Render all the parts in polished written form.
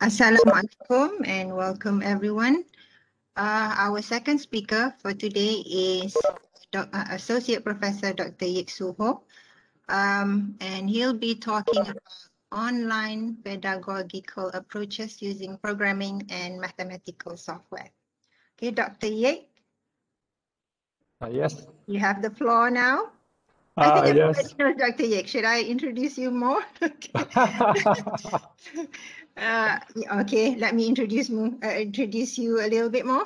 Assalamualaikum and welcome everyone. Our second speaker for today is Associate Professor Dr. Yek Soo Ho, and he'll be talking about online pedagogical approaches using programming and mathematical software. Okay, Dr. Yek. Yes. You have the floor now. I think everybody Yes. knows Dr. Yek. Should I introduce you more? Okay, let me introduce you a little bit more.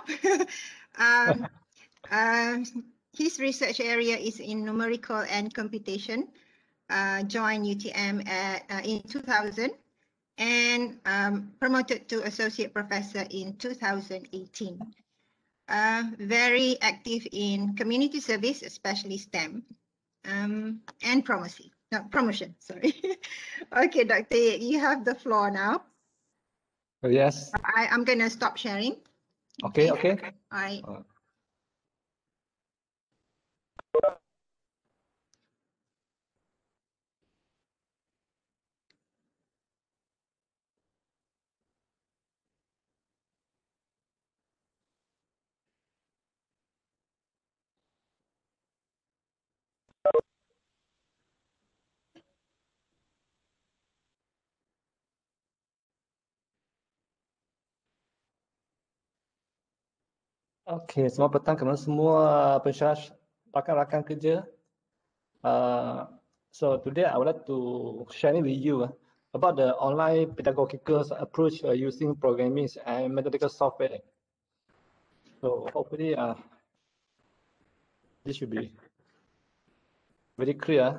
His research area is in numerical and computation. Joined UTM in 2000 and promoted to associate professor in 2018. Very active in community service, especially STEM, and promotion. Sorry. Okay, Dr. Yek, you have the floor now. Yes. I'm going to stop sharing. Okay. All right. Okay, selamat petang kepada semua pensyarah rakan-rakan kerja. So today I would like to share with you about the online pedagogical approach using programming and mathematical software. So hopefully this should be very clear.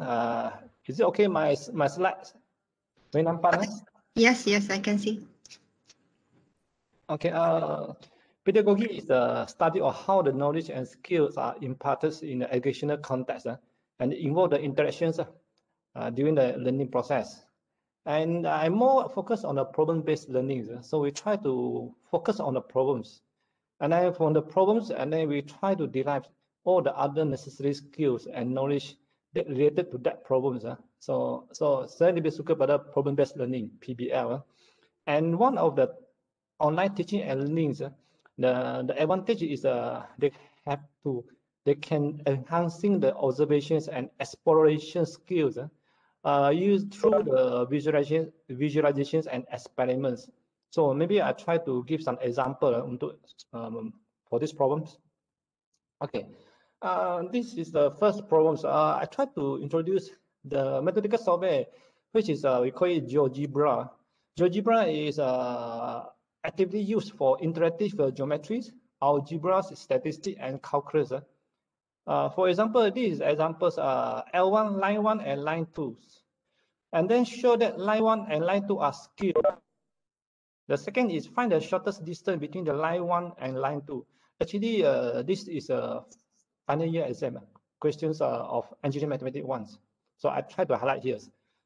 Is it okay my slides? Boleh nampak? Yes, I can see. Okay. Pedagogy is the study of how the knowledge and skills are imparted in the educational context and involve the interactions during the learning process. And I'm more focused on the problem-based learning. So we try to focus on the problems. And then from the problems, and then we try to derive all the other necessary skills and knowledge that related to that problems. So saya lebih suka pada problem-based learning, PBL. And one of the online teaching and learning, the advantage is they can enhancing the observations and exploration skills used through the visualizations and experiments. So maybe I try to give some example for these problems. Okay, this is the first problems. I try to introduce the mathematical software, which is we call it GeoGebra. GeoGebra is actively used for interactive geometries, algebras, statistics, and calculus. For example, these examples are L1, line 1, and line 2. And then show that line 1 and line 2 are skewed. The second is find the shortest distance between the line 1 and line 2. Actually, this is a final year exam questions of engineering mathematics 1. So I try to highlight here.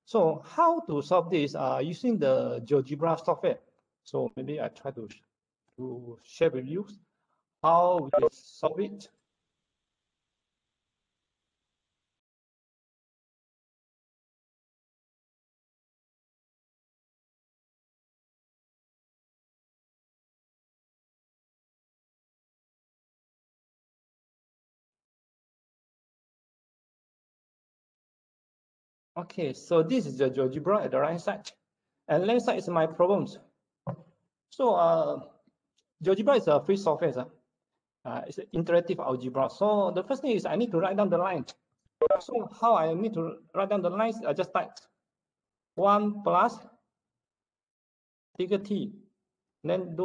So how to solve this using the GeoGebra software? So maybe I try to share with you how we solve it. Okay, so this is the GeoGebra at the right side, and left side is my problems. So GeoGebra is a free software. It's an interactive algebra. So the first thing is I need to write down the line. So how I need to write down the lines? I just type 1 plus 3T, then 2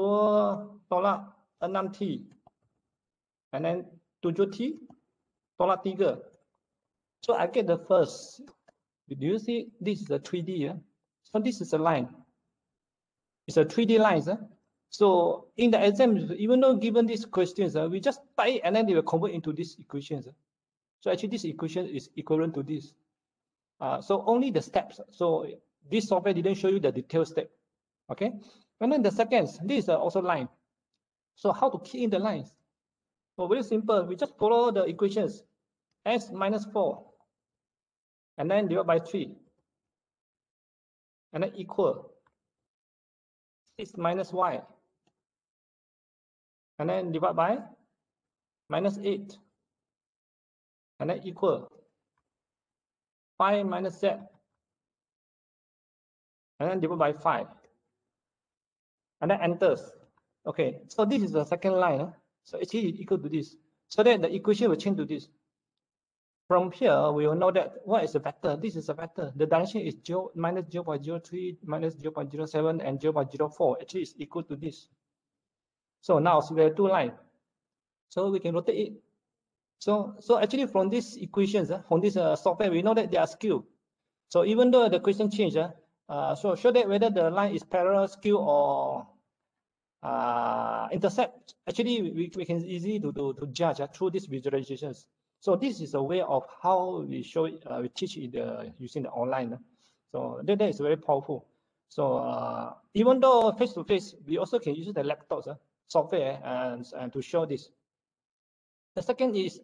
tolak 6T, and then 7T tolak 3. So I get the first. Do you see this is a 3D? So this is a line. It's a 3D line. So in the exam, even though given these questions, we just type and then they will convert into these equations. So actually this equation is equivalent to this. So only the steps. So this software didn't show you the detailed step. Okay. And then the seconds, this is also line. So how to key in the lines? So very simple. We just follow the equations. X minus 4 and then divide by 3, and then equal 6 minus y, and then divide by minus 8, and then equal 5 minus z, and then divide by 5, and then enters. Okay, so this is the second line. So actually it's equal to this. So then the equation will change to this. From here, we will know that what is a vector? This is a vector. The direction is minus 0.03, minus 0.07, and 0.04. Actually, is equal to this. So now we have two lines. So we can rotate it. So actually from these equations, from this software, we know that they are skewed. So even though the question changed, so show that whether the line is parallel, skew, or intercept. Actually, we can easily to judge through these visualizations. So this is a way of how we show it, we teach it using the online. So that is very powerful. So even though face to face, we also can use the laptops software and to show this. The second is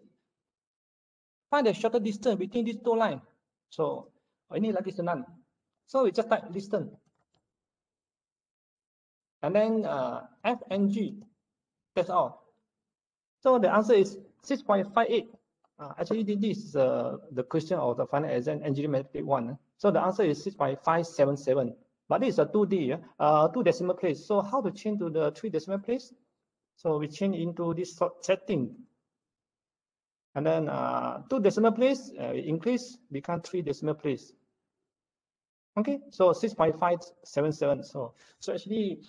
find the shorter distance between these two lines. So ini lagi senang. So we just type distance, and then F and G. That's all. So the answer is 6.58. Actually, this is the question of the final exam engineering mathematics 1. So the answer is 6.577. But this is a 2D, 2 decimal place. So how to change to the 3 decimal place? So we change into this setting. And then 2 decimal place, increase, become 3 decimal place. Okay, so 6.577. So actually,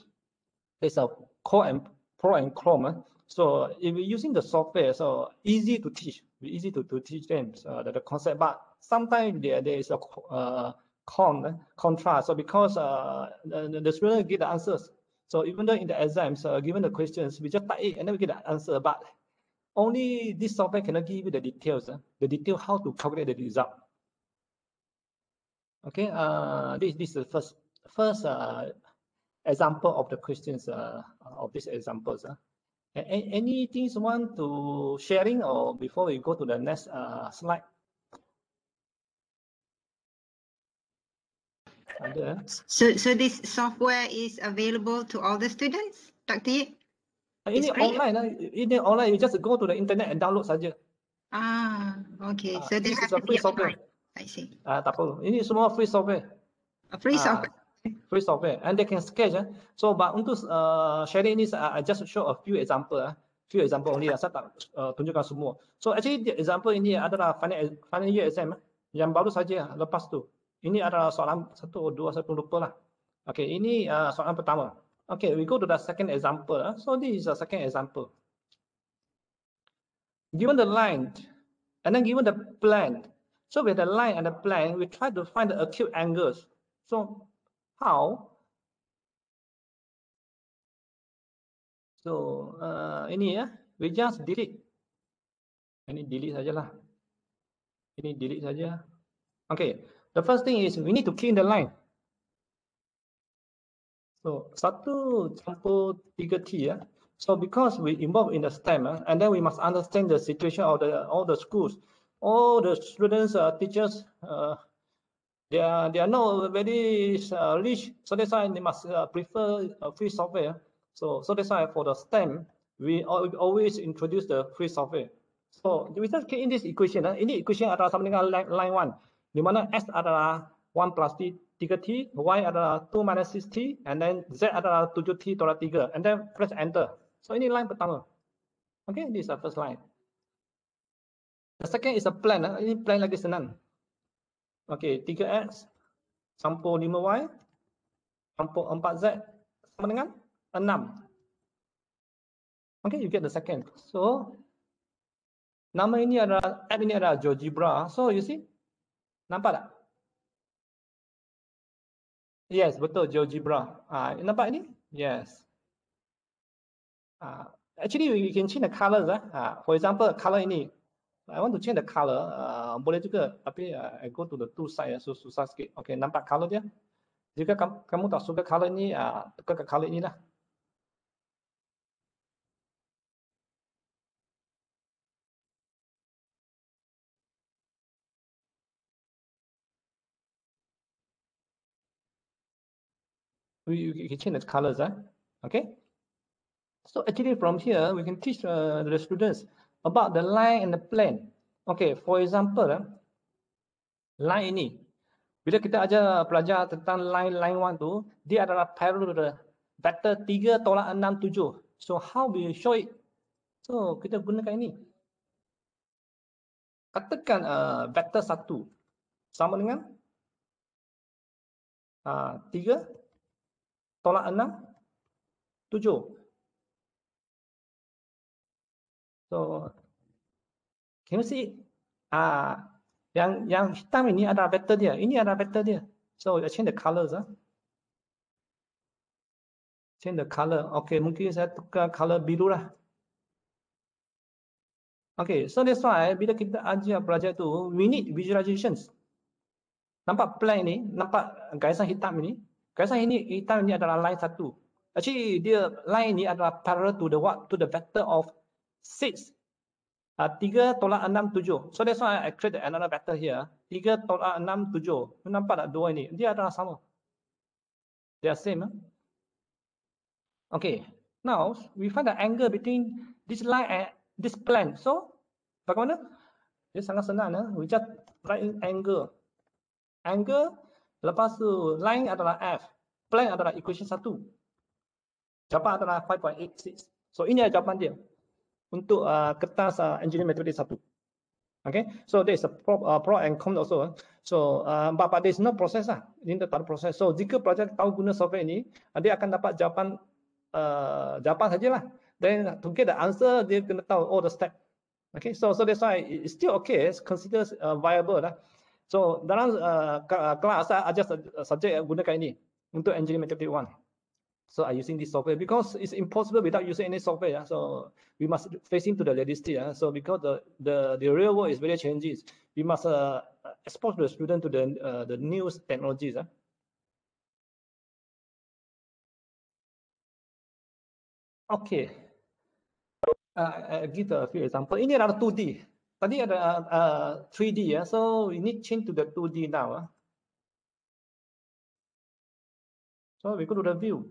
there's a pro and con. So if we're using the software, so easy to teach, easy to teach them the concept. But sometimes there is a contrast. So because the student get the answers. So even though in the exams, given the questions, we just type it and then we get the answer. But only this software cannot give you the details. The detail how to calculate the result. Okay, this is the first example of the questions of these examples. Anything you want to sharing, or before we go to the next slide? So this software is available to all the students, Dr. Yip? Ini online, you just go to the internet and download saja. Okay. So this is a free software. I see. Tak apa. Ini semua free software. Free software. Free software, and they can sketch. So, but untuk sharing this, I just show a few example. Few example only. Saya tak tunjukkan semua. So actually, the example ini adalah final year exam yang baru saja lepas tu. Ini adalah soalan 1 atau 2, saya pun lupa lah. Okay, ini soalan pertama. Okay, we go to the second example. So this is a second example. Given the line, and then given the plane. So with the line and the plane, we try to find the acute angles. So how? So ini we just delete. Ini delete sajalah. Ini delete saja. Okay, the first thing is we need to key in the line. So 1+3T. So because we involved in the STEM, and then we must understand the situation of all the schools, all the students, teachers. They are not very rich, so that's why they must prefer free software. So that's why for the STEM, we always introduce the free software. So we just key in this equation. Ini equation adalah sama dengan line 1, di mana S adalah 1+3T, Y adalah 2 minus 6T, and then Z adalah 7T tolak 3, and then press enter. So ini line pertama. Okay, this is the first line. The second is a plan. Ini plan lagi senang. Okay, 3X campur 5Y campur 4Z sama dengan 6. Okay, you get the second. So nama ini adalah app ini adalah GeoGebra. So you see, nampak tak? Yes, betul, GeoGebra. Nampak ini? Yes. Actually, we can change the colors. For example, color ini. I want to change the color. Boleh juga, tapi I go to the tool side, so susah sikit. Okay, nampak color dia? Jika kamu tak suka color ini, tekan ke color ini lah. we can change the colors. Okay. So actually from here, we can teach the students about the line and the plane. Okay, for example, line ini. Bila kita ajar pelajar tentang line 1 tu, dia adalah parallel vector 3,6,7. So how we show it? So kita gunakan ini. Katakan vector 1 sama dengan 3,6,7. So can you see it? Yang hitam ini adalah vektor dia. Ini adalah vektor dia. So change the colors. Change the color. Okay, mungkin saya tukar color biru lah. Okay, so that's why bila kita ajar pelajar tu, we need visualizations. Nampak plan ini, nampak garisan hitam ini. Garisan ini hitam ini adalah line 1. Actually dia line ini adalah parallel to the vector of 6. 3,6,7. So that's why I create another vector here. 3,6,7. Nampak tak dua ini? Dia adalah sama. They are same. Okay. Now we find the angle between this line and this plane. So bagaimana? Dia sangat senang. We just write in angle. Angle. Lepas tu line adalah F. Plane adalah equation 1. Jawapan adalah 5.86. So ini adalah jawapan dia. Untuk kertas engineering mathematics 1. Okay, so there is a pro and con also. So but there is no process lah. Ini tak ada proses. So jika pelajar tahu guna software ini, dia akan dapat jawapan sajalah. Then to get the answer, dia kena tahu all the step. Okay, so that's why it's still okay. It's considered viable lah. So dalam kelas saya ajar subjek gunakan ini untuk engineering mathematics 1. So I'm using this software because it's impossible without using any software. So we must face into the realistic. So because the real world is very changes, we must expose the student to the new technologies. Okay. I give a few examples. Ini adalah 2D. Tadi ada 3D. So we need change to the 2D now. So we go to the view.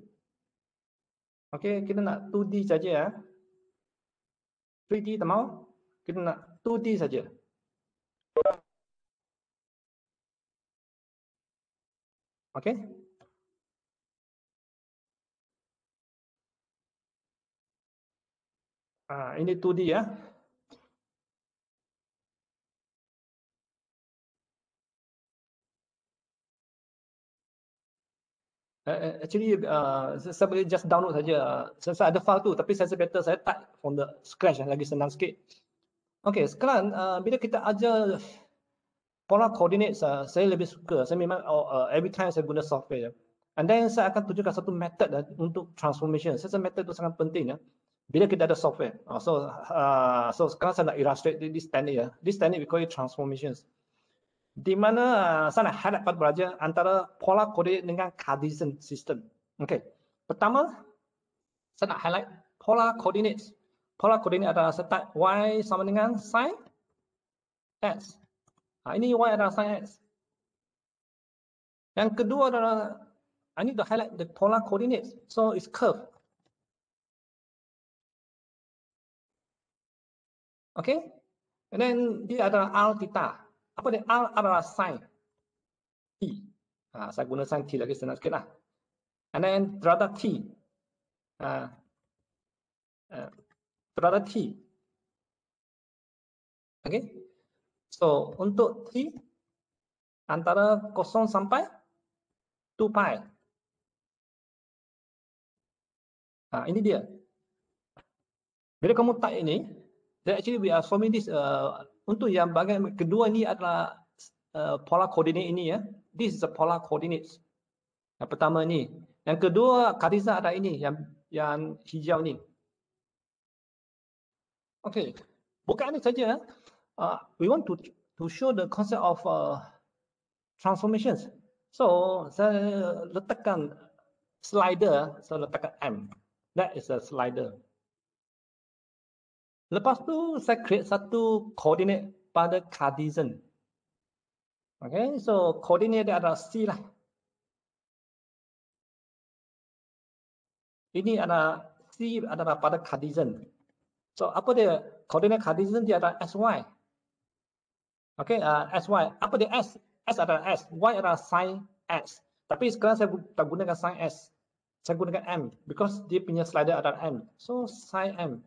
Okay, kita nak 2D saja. 3D tak mau? Kita nak 2D saja. Okay. Ini 2D ya. Actually, saya boleh just download saja. Saya ada file tu, tapi saya better saya type from the scratch, lagi senang sikit. Okay, sekarang bila kita ajar polar coordinates, saya lebih suka. Saya memang every time saya guna software. And then saya akan tunjukkan satu method untuk transformation. Saya method itu sangat penting. Bila kita ada software. So sekarang saya nak illustrate this technique. This technique we call it transformations. Di mana saya nak highlight pada pelajar antara polar coordinate dengan Cartesian system. Okay. Pertama, saya nak highlight polar coordinates. Polar coordinate adalah start y sama dengan sin x. Ini y adalah sin x. Yang kedua adalah I need to highlight the polar coordinates. So it's curve. Okay. And then dia adalah r theta. Apa dia? R adalah sin t. Saya guna sin t lagi senang sikit lah. And then derajat t. Derajat t. Okay. So untuk t antara 0 sampai 2 pi. Ini dia. Bila kamu type ini, then actually we are solving this untuk yang bagian kedua ini adalah polar coordinate ini ya. This is a polar coordinates. Yang pertama ini. Yang kedua Cartesian ada ini yang hijau ni. Okay. Bukan ini saja. We want to show the concept of transformations. So saya letakkan slider. Saya letakkan M. That is a slider. Lepas tu saya create satu coordinate pada Cartesian. Okay, so coordinate dia adalah C lah. Ini adalah C adalah pada Cartesian. So apa dia? Koordinat Cartesian dia adalah SY. Okey, SY. Apa dia S? S adalah S. Y adalah sin S. Tapi sekarang saya tak gunakan sin S. Saya gunakan M because dia punya slider adalah M. So sin M.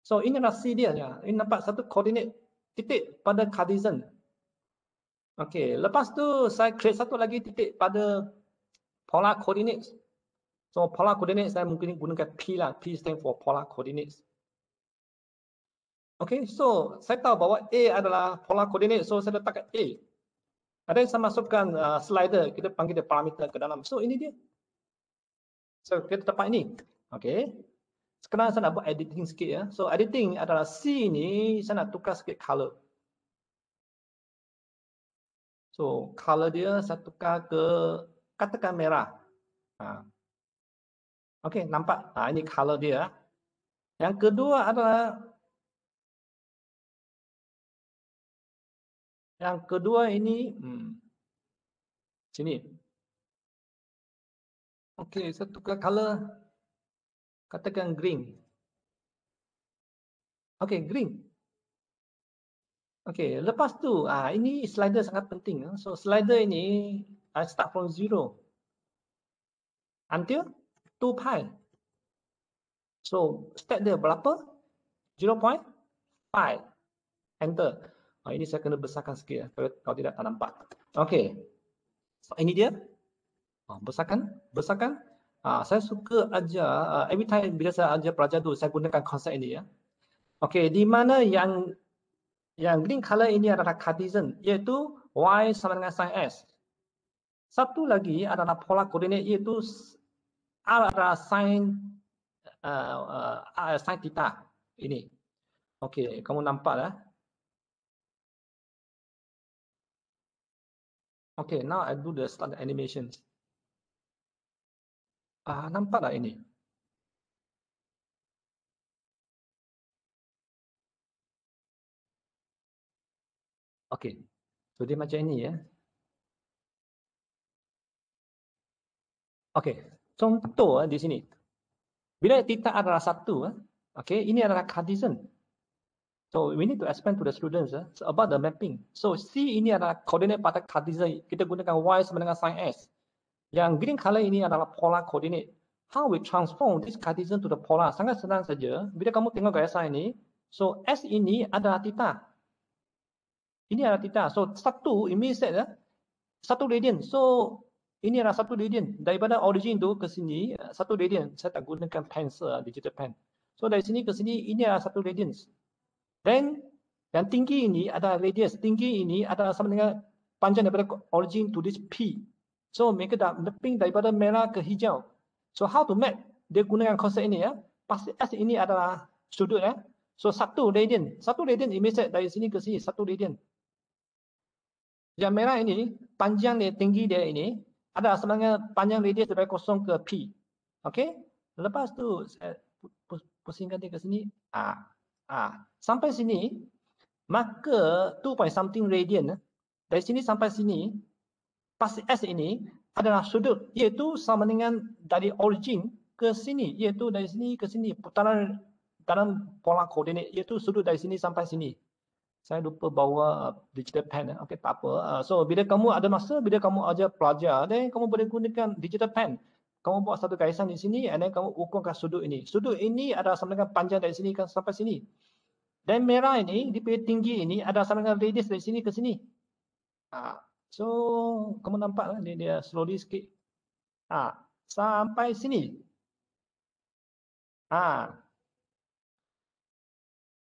So ini adalah C dia. Ya. Ini nampak satu koordinat titik pada Cartesian. Okey, lepas tu saya create satu lagi titik pada polar coordinates. So polar coordinates saya mungkin gunakan P lah. P stand for polar coordinates. Okay, so saya tahu bahawa A adalah polar coordinate, so saya letakkan A. Ada yang saya masukkan slider, kita panggil dia parameter ke dalam. So ini dia. So kita tempat ini. Okay. Sekarang saya nak buat editing sikit ya. So editing adalah C ini saya nak tukar sikit color. So color dia saya tukar ke katakan merah. Okay, nampak? Ini color dia. Yang kedua adalah ini sini. Okey, saya tukar color. Katakan green. Okey, green. Okey, lepas tu ini slider sangat penting. So slider ini I start from 0 until 2 pi. So step dia berapa? 0.5. Enter. Ini saya kena besarkan sikit ya, kalau tidak tak nampak. Okey. So ini dia. Besarkan. Saya suka ajar every time bila saya ajar pelajar tu saya gunakan konsep ini ya. Okey, di mana yang green color ini adalah Cartesian iaitu y sama dengan sin S. Satu lagi adalah polar coordinate iaitu R adalah sin theta ini. Okey, kamu nampak dah. Okay, now I do the start animation. Nampak tak ini? Okay, so dia macam ini ya. Okay, contoh di sini. Bila theta adalah 1, okay, ini adalah Cartesian. So we need to explain to the students about the mapping. So C ini adalah koordinat pada Cartesian. Kita gunakan Y sama dengan sin S. Yang green color ini adalah polar coordinate. How we transform this Cartesian to the polar? Sangat senang saja. Bila kamu tengok gaya ini, so S ini adalah theta. Ini adalah theta. So 1 ini set 1 radian. So ini adalah 1 radian. Daripada origin tu ke sini 1 radian. Saya tak gunakan pencil, digital pen. So dari sini ke sini ini adalah 1 radian. Then yang tinggi ini adalah radius. Tinggi ini adalah sama dengan panjang daripada origin to this P. So mereka dah mapping daripada merah ke hijau. So how to map? Dia gunakan konsep ini ya. Pasti S ini adalah sudut ya. So 1 radian. 1 radian image set dari sini ke sini 1 radian. Yang merah ini panjang dia, tinggi dia ini adalah sama dengan panjang radius daripada 0 ke P. Okey? Lepas tu saya pusingkan dia ke sini. Sampai sini, maka 2 something radian dari sini sampai sini, pasti S ini adalah sudut, iaitu sama dengan dari origin ke sini, iaitu dari sini ke sini, putaran dalam pola koordinat, iaitu sudut dari sini sampai sini. Saya lupa bawa digital pen. Okey, tak apa. So bila kamu ada masa, bila kamu ajar pelajar, then kamu boleh gunakan digital pen. Kamu buat satu garisan di sini, and then kamu ukurkan sudut ini. Sudut ini adalah sama dengan panjang dari sini sampai sini. Dan merah ini, di tinggi ini adalah sama dengan radius dari sini ke sini. So, kamu nampak dia slowly sikit. Sampai sini.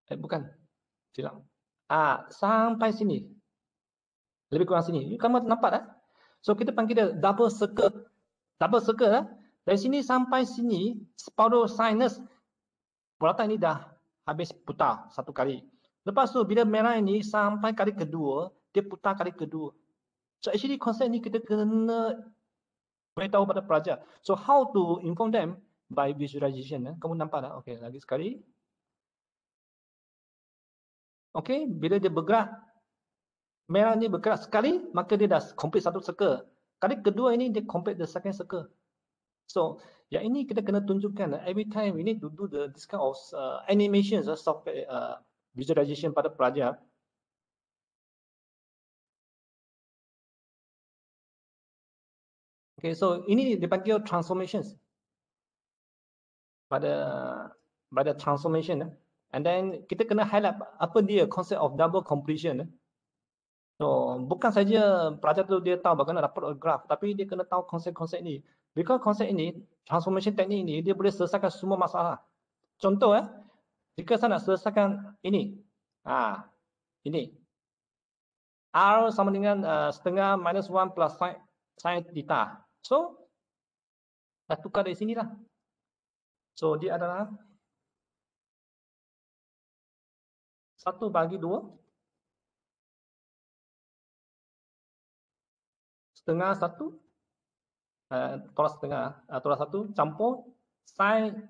Bukan. Silap. Sampai sini. Lebih kurang sini. Kamu nampak tak? So, kita panggil dia double circle. Double circle. Dari sini sampai sini, separuh sinus bulatan ini dah habis putar satu kali. Lepas tu, bila merah ini sampai kali kedua, dia putar kali kedua. So, actually konsep ni kita kena beritahu pada pelajar. So, how to inform them? By visualization. Kamu nampak tak? Okey, lagi sekali. Okey, bila dia bergerak, merah ni bergerak sekali, maka dia dah complete satu circle. Kali kedua ini dia complete the second circle. So yang ini kita kena tunjukkan every time we need to do this kind of animations software visualization pada pelajar. Okay, so ini dipanggil transformations pada transformation, and then kita kena highlight apa dia konsep of double completion. So bukan saja pelajar tu dia tahu bagaimana dapat graph, tapi dia kena tahu konsep-konsep ini. Because konsep ini, transformation teknik ini, dia boleh selesaikan semua masalah. Contoh jika saya nak selesaikan ini, ini R sama dengan setengah minus 1 plus sin theta. So dah tukar dari sini lah. So dia adalah 1 bagi 2 setengah 1 tolak setengah tolak 1 campur sin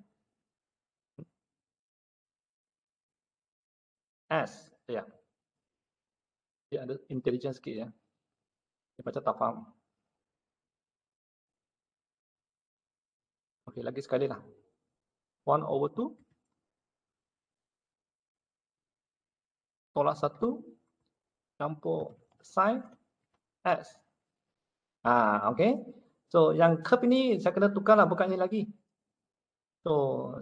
S. Ya. Dia ada intelligence sikit ya. Dia baca tak faham. Okey, lagi sekali lah. 1/2 tolak 1 campur sin S. Okey. So yang curve ini saya kena tukar lah, bukan ini lagi. So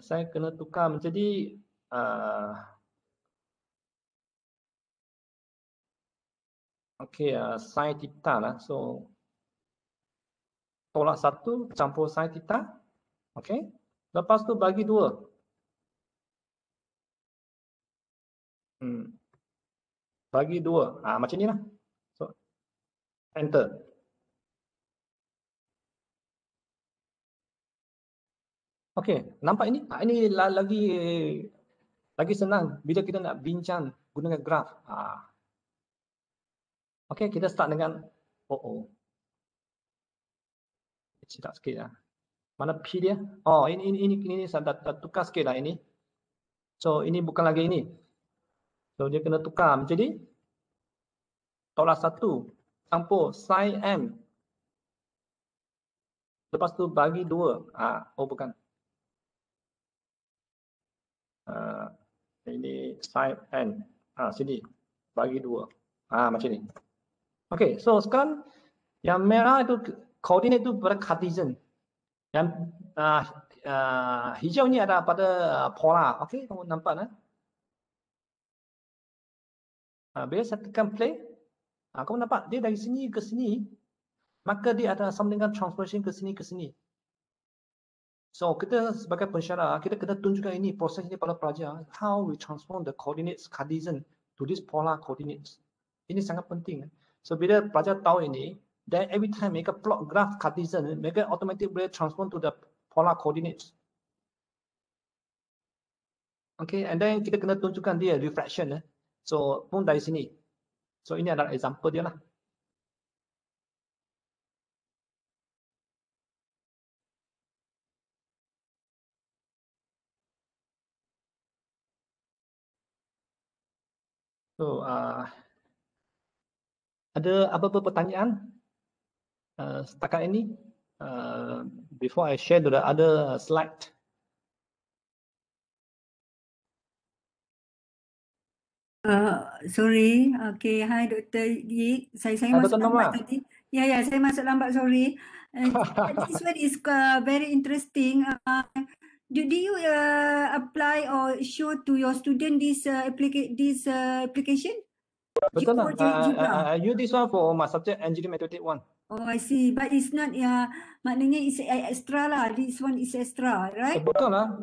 saya kena tukar menjadi sin theta lah. So tolak 1 campur sin theta. Okey. Lepas tu bagi 2. Bagi 2. Macam ni lah. So enter. Okey, nampak ini? Ini lagi senang bila kita nak bincang gunakan graf. Okey, kita start dengan Cepat sikit lah. Mana P dia? Oh, ini saya dah tukar sikit lah ini. So ini bukan lagi ini. So dia kena tukar menjadi tolak 1 campur sin M. Lepas tu bagi 2. Bukan. Ini sin N. Sini bagi 2. Macam ni. Okey, so sekarang yang merah itu koordinat itu pada Cartesian. Yang hijau ni ada pada polar. Okey, kamu nampak bila saya tekan play, kamu nampak dia dari sini ke sini, maka dia ada sama dengan transformation ke sini ke sini. So kita sebagai pensyarah, kita kena tunjukkan ini proses ini pada pelajar, how we transform the coordinates Cartesian to these polar coordinates. Ini sangat penting. So bila pelajar tahu ini, then every time mereka plot graph Cartesian, mereka automatic boleh transform to the polar coordinates. Okay, and then kita kena tunjukkan dia reflection. So pun dari sini. So ini adalah example dia lah. So ada apa-apa pertanyaan setakat ini? Before I share the other slide. Sorry. Okay. Hi Dr. Yik. Saya masuk lambat tadi. Ya, saya masuk lambat, sorry. This one is very interesting. Do you apply or show to your student this application? Betul lah. I use this one for my subject engineering mathematics 1. Oh, I see. But it's not, maknanya it's extra lah. This one is extra, right? Betul lah.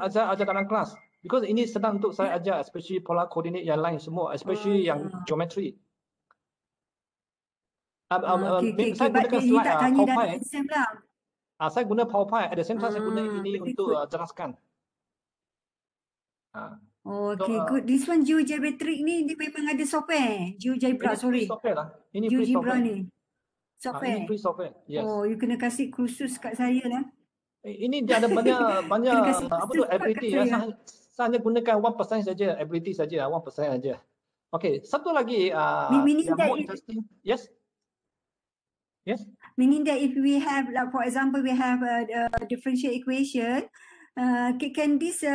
Ajar dalam kelas. Because ini senang untuk saya ajar, especially polar coordinate yang lain semua, especially yang geometry. Saya gunakan slide PowerPoint. Saya guna PowerPoint. At the same time, saya guna ini untuk jelaskan. Okay, good. This one GeoGeometric ni dia memang ada software. GeoGebra, sorry. Ini free software lah. Ini free GeoGebra software. ni. Software. Ini free software. Yes. Oh, you kena kasih kursus kat saya lah. Ini dia ada banyak apa tu ability ya. Saya hanya gunakan 1% saja, ability saja, 1% saja. Okay, satu lagi yang more interesting. Yes. Yes. Meaning that if we have, like for example, we have a differential equation, can this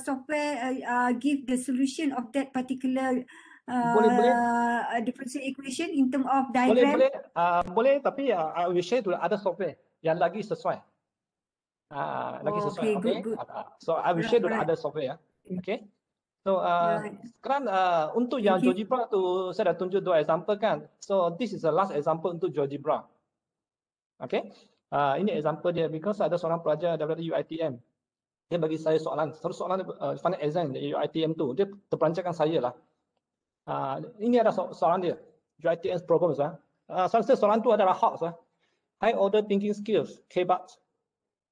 software give the solution of that particular Boleh. differential equation in terms of Boleh, diagram? boleh, tapi I will share to the other software yang lagi sesuai. Lagi sesuai, okay? Good. So I will share to the Alright. other software, okay? So Right. sekarang untuk Thank yang you. GeoGebra tu saya dah tunjuk 2 example kan. So this is the last example untuk GeoGebra. Okay? Ini example dia because ada seorang pelajar daripada UiTM. Dia bagi saya soalan, satu soalan final exam UiTM tu, dia terperancangan saya lah. Ini ada soalan dia, UiTM problems soalan tu adalah HOTS high order thinking skills, KBAT.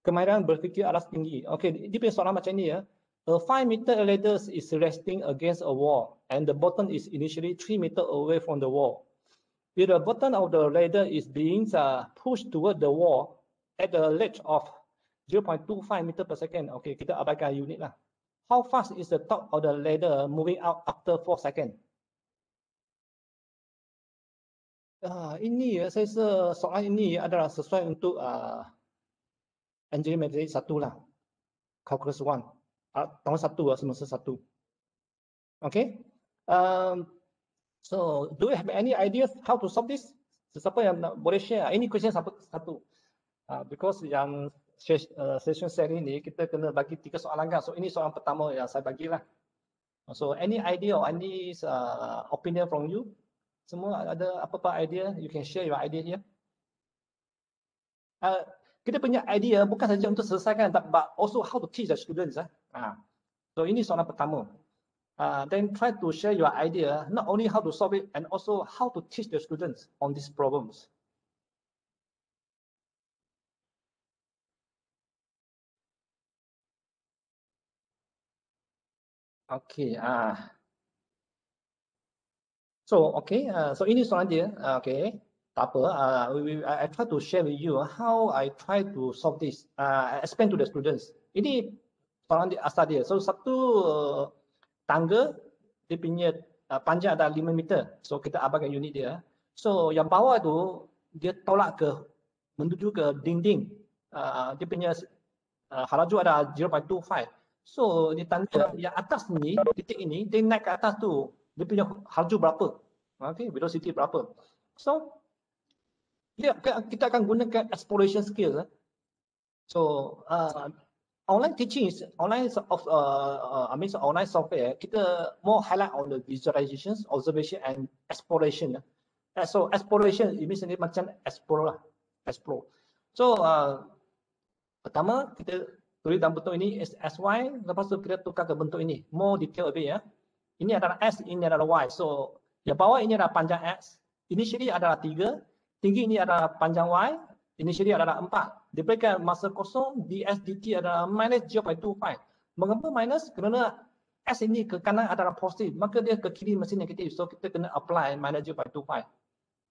Kemahiran berfikir alas tinggi. Okay, dia punya soalan macam ni ya. A 5-meter ladder is resting against a wall and the bottom is initially 3 meter away from the wall. If the bottom of the ladder is being pushed toward the wall at the rate of 0.25 meter per second. Okay, kita abaikan unit lah. How fast is the top of the ladder moving out after 4 seconds? Ini ya, saya rasa soalan ini adalah sesuai untuk engineering mathematics 1 lah. Calculus 1. Tahun 1 semester 1. Okay. So do you have any ideas how to solve this? Siapa yang boleh share? Ini question satu. Because yang session seri ini kita kena bagi 3 soalan kan. So ini soalan pertama yang saya bagilah. So any idea or any opinion from you? Semua ada apa-apa idea? You can share your idea here. Kita punya idea bukan saja untuk selesaikan, but also how to teach the students. So ini soalan pertama. Then try to share your idea, not only how to solve it, and also how to teach the students on these problems. Okay. So ini soalan dia. Okay. Tak apa. I try to share with you how I try to solve this. Explain to the students. Ini soalan asal dia. So satu tangga dia punya panjang ada 5 meter. So kita abaikan unit dia. So yang bawah tu dia tolak menuju ke dinding. Dia punya halaju ada 0.25. So dia tanda yang atas ni, titik ini, dia naik ke atas tu, dia punya halaju berapa? Okay, velocity berapa? So kita akan gunakan exploration skills. So online teaching is online software. Kita more highlight on the visualizations, observation, and exploration. So exploration ini sendiri macam explore. So pertama kita tulis dalam bentuk ini SY, lepas tu kita tukar ke bentuk ini. More detail a bit ya. Ini adalah S, ini adalah Y. So yang bawah ini adalah panjang X. Initially adalah 3. Tinggi ini adalah panjang Y. Initially adalah 4. Diberikan masa kosong, ds dt adalah minus 0.25. Mengapa minus? Kerana S ini ke kanan adalah positif. Maka dia ke kiri mesti negatif. So kita kena apply minus 0.25.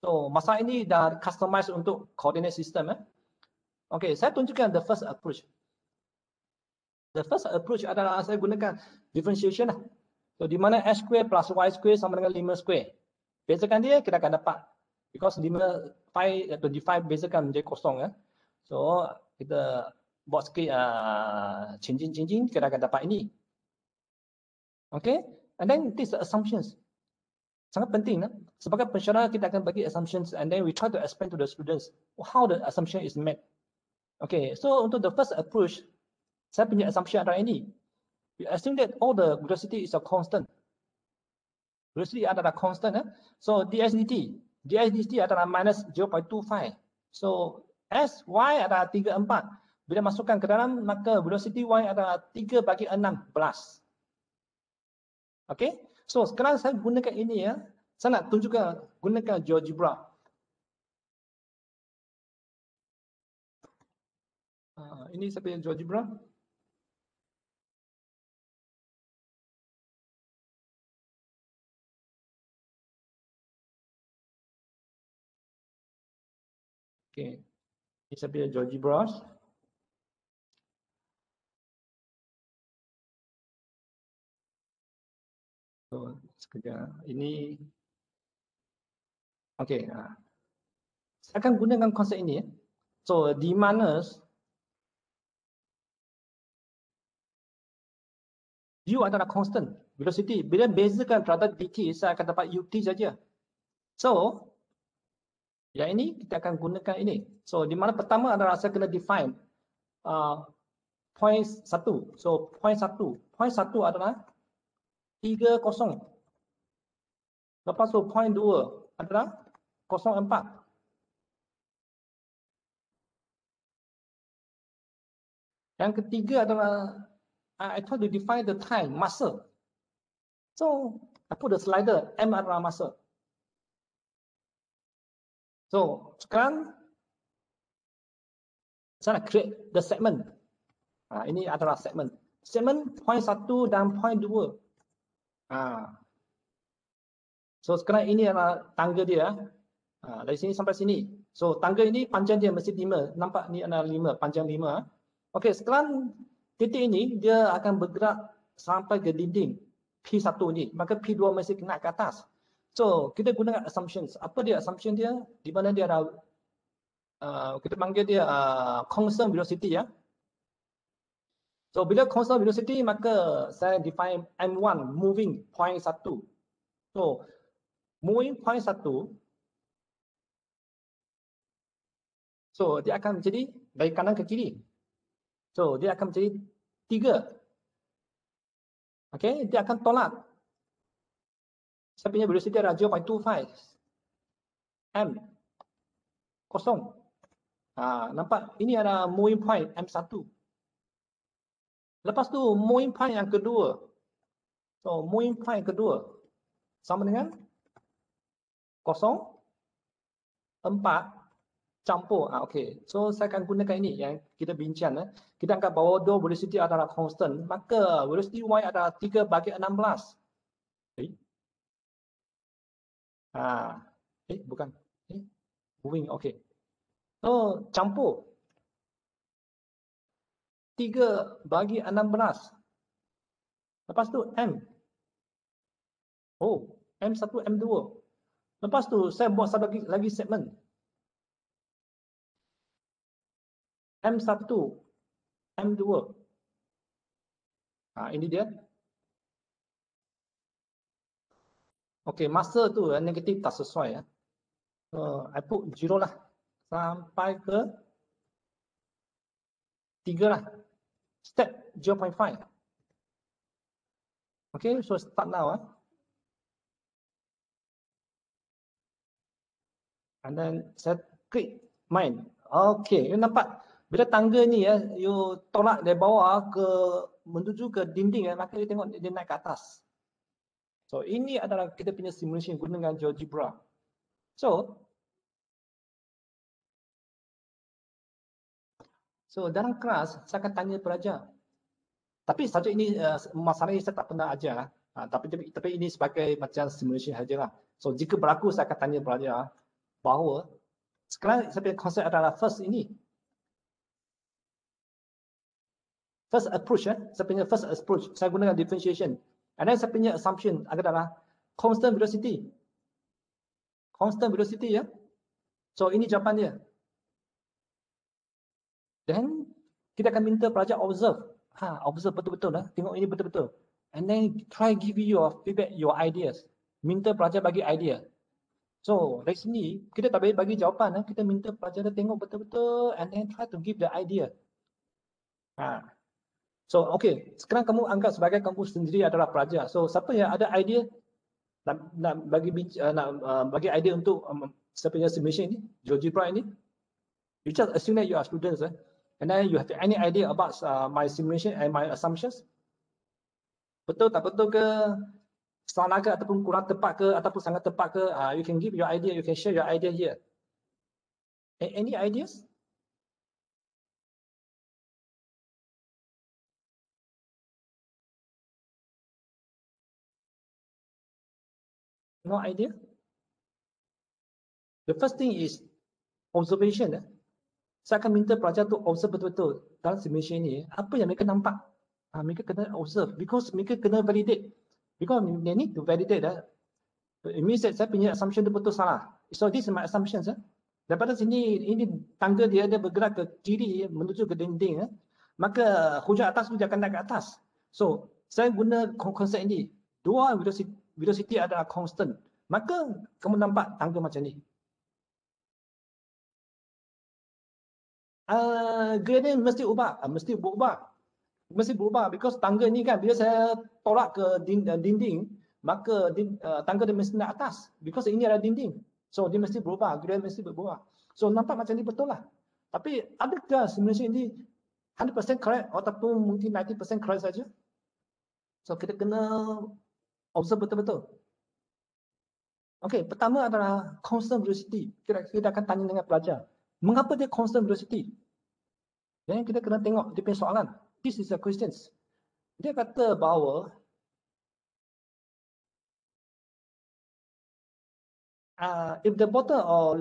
So masa ini dah customize untuk coordinate system. Okay, saya tunjukkan the first approach. The first approach adalah saya gunakan differentiation lah. So di mana x square plus y square sama dengan 5 square. Bezakan dia kita akan dapat. Because 25 bezakan menjadi kosong. So kita buat sikit changing kita akan dapat ini. Okay, and then these assumptions. Sangat penting. Sebagai pensyarah kita akan bagi assumptions and then we try to explain to the students how the assumption is made. Okay, so untuk the first approach, saya punya assumption adalah ini. We assume that all the velocity is a constant. Velocity adalah constant. So ds dt adalah minus 0.25. So s, y adalah 3, 4. Bila masukkan ke dalam, maka velocity y adalah 3/16. Okay, so sekarang saya gunakan ini ya. Saya nak tunjukkan gunakan GeoGebra. Ini saya punya GeoGebra. Okay, ini saya punya GeoGebra. So sekejap. Ini, okay. saya akan gunakan konsep ini. So di mana U adalah constant velocity. Bila bezakan terhadap dt, saya akan dapat ut saja. So yang ini kita akan gunakan ini. So di mana pertama adalah saya kena define point 1. So point 1 adalah 30. Lepas tu point 2 adalah 04. Yang ketiga adalah I try to define the time, masa. So I put the slider, M adalah masa. So sekarang saya nak create the segment. Ini adalah segment. Segment point 1 dan point 2. So sekarang ini adalah tangga dia. Dari sini sampai sini. So tangga ini panjang dia mesti 5. Nampak ni adalah 5, panjang 5. Okey, sekarang titik ini dia akan bergerak sampai ke dinding P1 ni. Maka P2 mesti kena ke atas. So kita gunakan assumptions. Apa dia assumption dia? Di mana dia ada kita panggil dia constant velocity ya. So bila constant velocity maka saya define M1 moving point 1. So moving point 1. So dia akan menjadi dari kanan ke kiri. So dia akan menjadi 3. Okey, dia akan tolak. Saya punya velocity adalah 0.25 M kosong. Nampak ini adalah moving point M1. Lepas tu moving point yang kedua. So moving point kedua sama dengan 0, 4 campur. Okey. So saya akan gunakan ini yang kita bincang. Kita anggap bahawa dua velocity adalah constant. Maka velocity Y adalah 3/16. Bukan. Moving. Okey. So campur 3/16. Lepas tu M. M1, M2. Lepas tu saya buat satu lagi segmen. M1, M2. Ini dia. Okey, masa tu negatif tak sesuai ya. I put 0 lah. Sampai ke 3 lah. Step 0.5. Okay, so start now. And then set click main. Okay, you nampak bila tangga ni ya, you tolak dari bawah ke menuju ke dinding maka you tengok dia naik ke atas. So ini adalah kita punya simulation gunakan GeoGebra. So dalam kelas saya akan tanya pelajar. Tapi subjek ini masalah ini saya tak pernah ajar. Tapi ini sebagai macam simulation sajalah. So jika berlaku saya akan tanya pelajar bahawa sekarang saya punya konsep adalah first ini. First approach saya punya first approach saya gunakan differentiation. And then saya punya assumption adalah constant velocity. Constant velocity ya. So ini jawapan dia. Then kita akan minta pelajar observe. Observe betul-betul lah. Tengok ini betul-betul. And then try give you your feedback, your ideas. Minta pelajar bagi idea. So dari sini kita tak boleh bagi jawapan. Kita minta pelajar tengok betul-betul and then try to give the idea. So okay, sekarang kamu anggap sebagai kamu sendiri adalah pelajar. So siapa yang ada idea nak bagi idea untuk saya punya simulation ini, GeoGebra ini? You just assume that you are students, and then you have any idea about my simulation and my assumptions? Betul tak betul ke? Salah ke ataupun kurang tepat ke ataupun sangat tepat ke? You can give your idea, you can share your idea here. Any ideas? No idea? The first thing is observation. Saya akan minta pelajar tu observe betul-betul dalam simulation ni. Apa yang mereka nampak? Mereka kena observe because mereka kena validate. Because they need to validate. It means that saya punya assumption tu betul salah. So this is my assumptions. Daripada sini, ini tangga dia bergerak ke kiri menuju ke dinding. Maka hujung atas tu dia akan naik ke atas. So, saya guna konsep ini. Dua velocity adalah constant. Maka kamu nampak tangga macam ni. Gradient mesti ubah, mesti berubah because tangga ni kan bila saya tolak ke dinding, maka tangga dia mesti naik atas because ini adalah dinding. So dia mesti berubah, gradient mesti berubah. So nampak macam ni betul lah. Tapi adakah simulation ini 100% correct ataupun mungkin 90% correct saja? So kita kena observe betul-betul. Okey, pertama adalah constant velocity. Kita akan tanya dengan pelajar. Mengapa dia constant velocity? Jadi kita kena tengok dia punya soalan. This is a question. Dia kata bahawa if the bottom or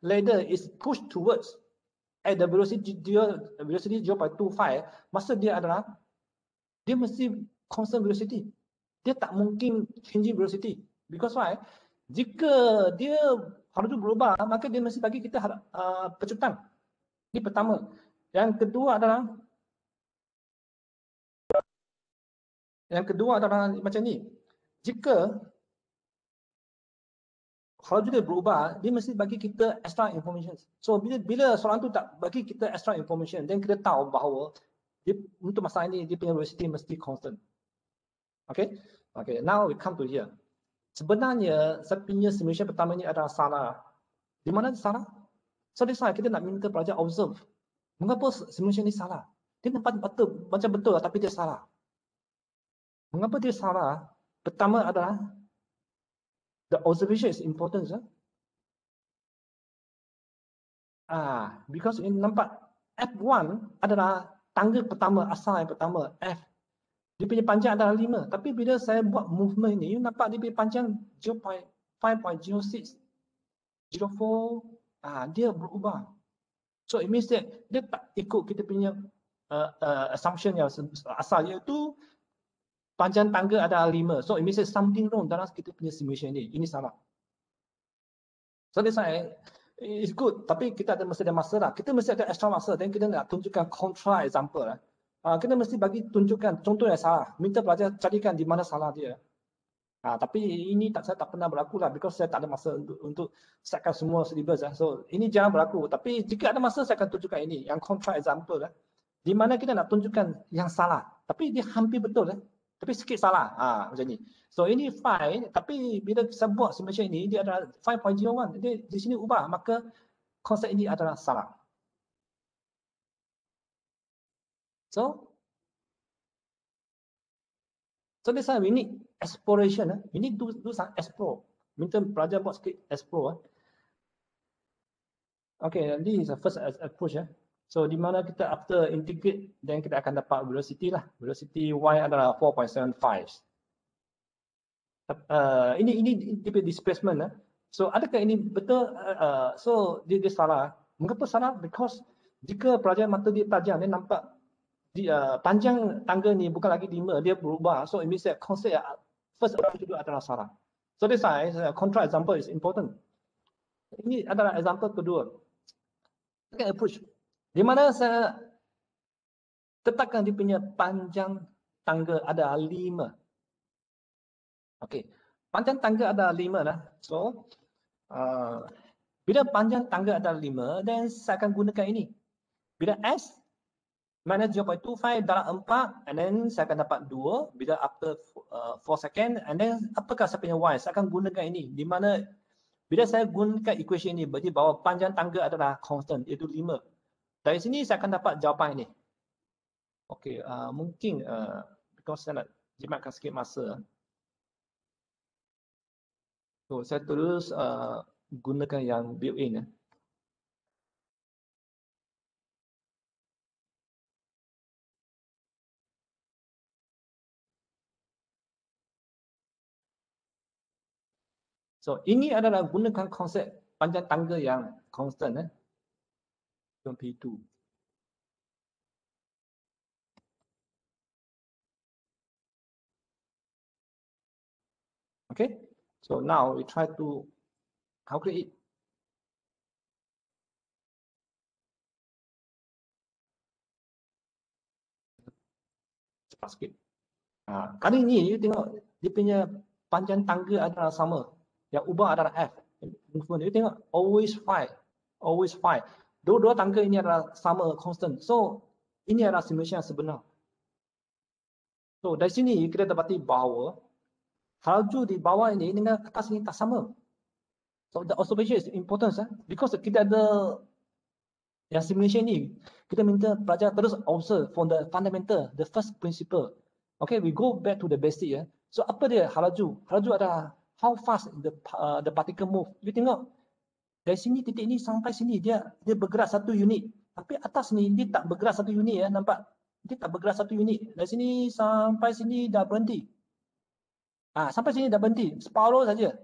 ladder is pushed towards at the velocity 0.25, masa dia adalah dia mesti constant velocity. Dia tak mungkin changing velocity. Because why? Jika dia harus berubah, maka dia mesti bagi kita pecutan. Ini pertama. Yang kedua adalah macam ni. Jika kalau dia berubah, dia mesti bagi kita extra information. So bila soalan tu tak bagi kita extra information, then kita tahu bahawa dia, untuk masalah ini dia punya velocity mesti constant. Okay, now we come to here. Sebenarnya saya punya simulation pertama ni adalah salah. Di mana salah? So that's why kita nak minta pelajar observe. Mengapa simulation ni salah? Dia nampak betul, macam betul tapi dia salah. Mengapa dia salah? Pertama adalah the observation is important. Because ini nampak F1 adalah tangga pertama, asal yang pertama, F. Dia punya panjang adalah 5. Tapi bila saya buat movement ini, nampak dia punya panjang 5.06, 04, dia berubah. So it means that dia tak ikut kita punya assumption yang asal, iaitu panjang tangga adalah 5. So it means that something wrong dalam kita punya simulation ini. Ini salah. So that's why it's good. Tapi kita mesti ada masa lah. Kita mesti ada extra masa dan kita nak tunjukkan contra example lah. Kita mesti bagi tunjukkan contoh yang salah. Minta pelajar carikan di mana salah dia. Tapi ini saya tak pernah berlaku lah because saya tak ada masa untuk setkan semua syllabus lah. So ini jangan berlaku. Tapi jika ada masa saya akan tunjukkan ini yang contra example lah. Di mana kita nak tunjukkan yang salah. Tapi dia hampir betul lah. Tapi sikit salah. Macam ni. So ini fine. Tapi bila saya buat simulation ini dia adalah 5.01. Dia di sini ubah. Maka konsep ini adalah salah. So that's why we need exploration. We need to do some explore. Minta pelajar buat sikit explore. Okay, this is the first approach. So di mana kita after integrate, then kita akan dapat velocity lah. Velocity Y adalah 4.75. Ini displacement. So adakah ini betul? So dia salah. Mengapa salah? Because jika pelajar mata dia tajam, dia nampak panjang tangga ni bukan lagi 5, dia berubah. So it means that concept first approach itu adalah salah. So that's why contra example is important. Ini adalah example kedua. Second approach. Di mana saya tetapkan dia punya panjang tangga ada 5. Okey. Panjang tangga ada 5 lah. So bila panjang tangga ada 5, then saya akan gunakan ini. Bila S minus 0.25 dalam 4, and then saya akan dapat 2 bila after 4 second, and then apakah saya punya Y? Saya akan gunakan ini. Di mana bila saya gunakan equation ini, berarti bahawa panjang tangga adalah constant, iaitu 5. Dari sini saya akan dapat jawapan ini. Okey, mungkin because saya nak jimatkan sikit masa. So saya terus gunakan yang built-in. So ini adalah gunakan konsep panjang tangga yang constant. P2. Okay, so now we try to calculate it. cepat sikit. Kali ni you tengok dia punya panjang tangga adalah sama. Yang ubah adalah F. Movement you tengok always 5. Always 5. Dua-dua tangga ini adalah sama constant. So ini adalah simulation yang sebenar. So dari sini kita dapati bahawa halaju di bawah ini dengan atas ini tak sama. So the observation is important because kita ada yang simulation ni kita minta pelajar terus observe from the fundamental, the first principle. Okay, we go back to the basic. So apa dia halaju? Halaju adalah how fast the particle move. You tengok dari sini titik ini sampai sini dia bergerak satu unit. Tapi atas ni dia tak bergerak satu unit nampak? Dia tak bergerak satu unit. Dari sini sampai sini dah berhenti. Sampai sini dah berhenti, separuh saja.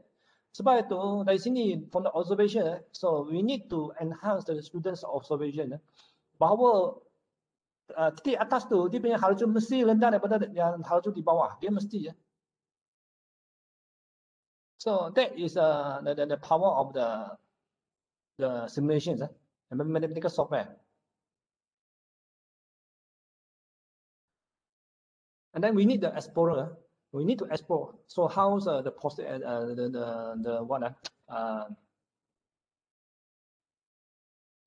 Sebab itu dari sini from the observation, so we need to enhance the students' observation bahawa titik atas tu dia punya halaju mesti rendah daripada yang halaju di bawah. Dia mesti So that is the power of the simulations, mathematical software. And then we need the explorer. We need to explore. So how's the positive,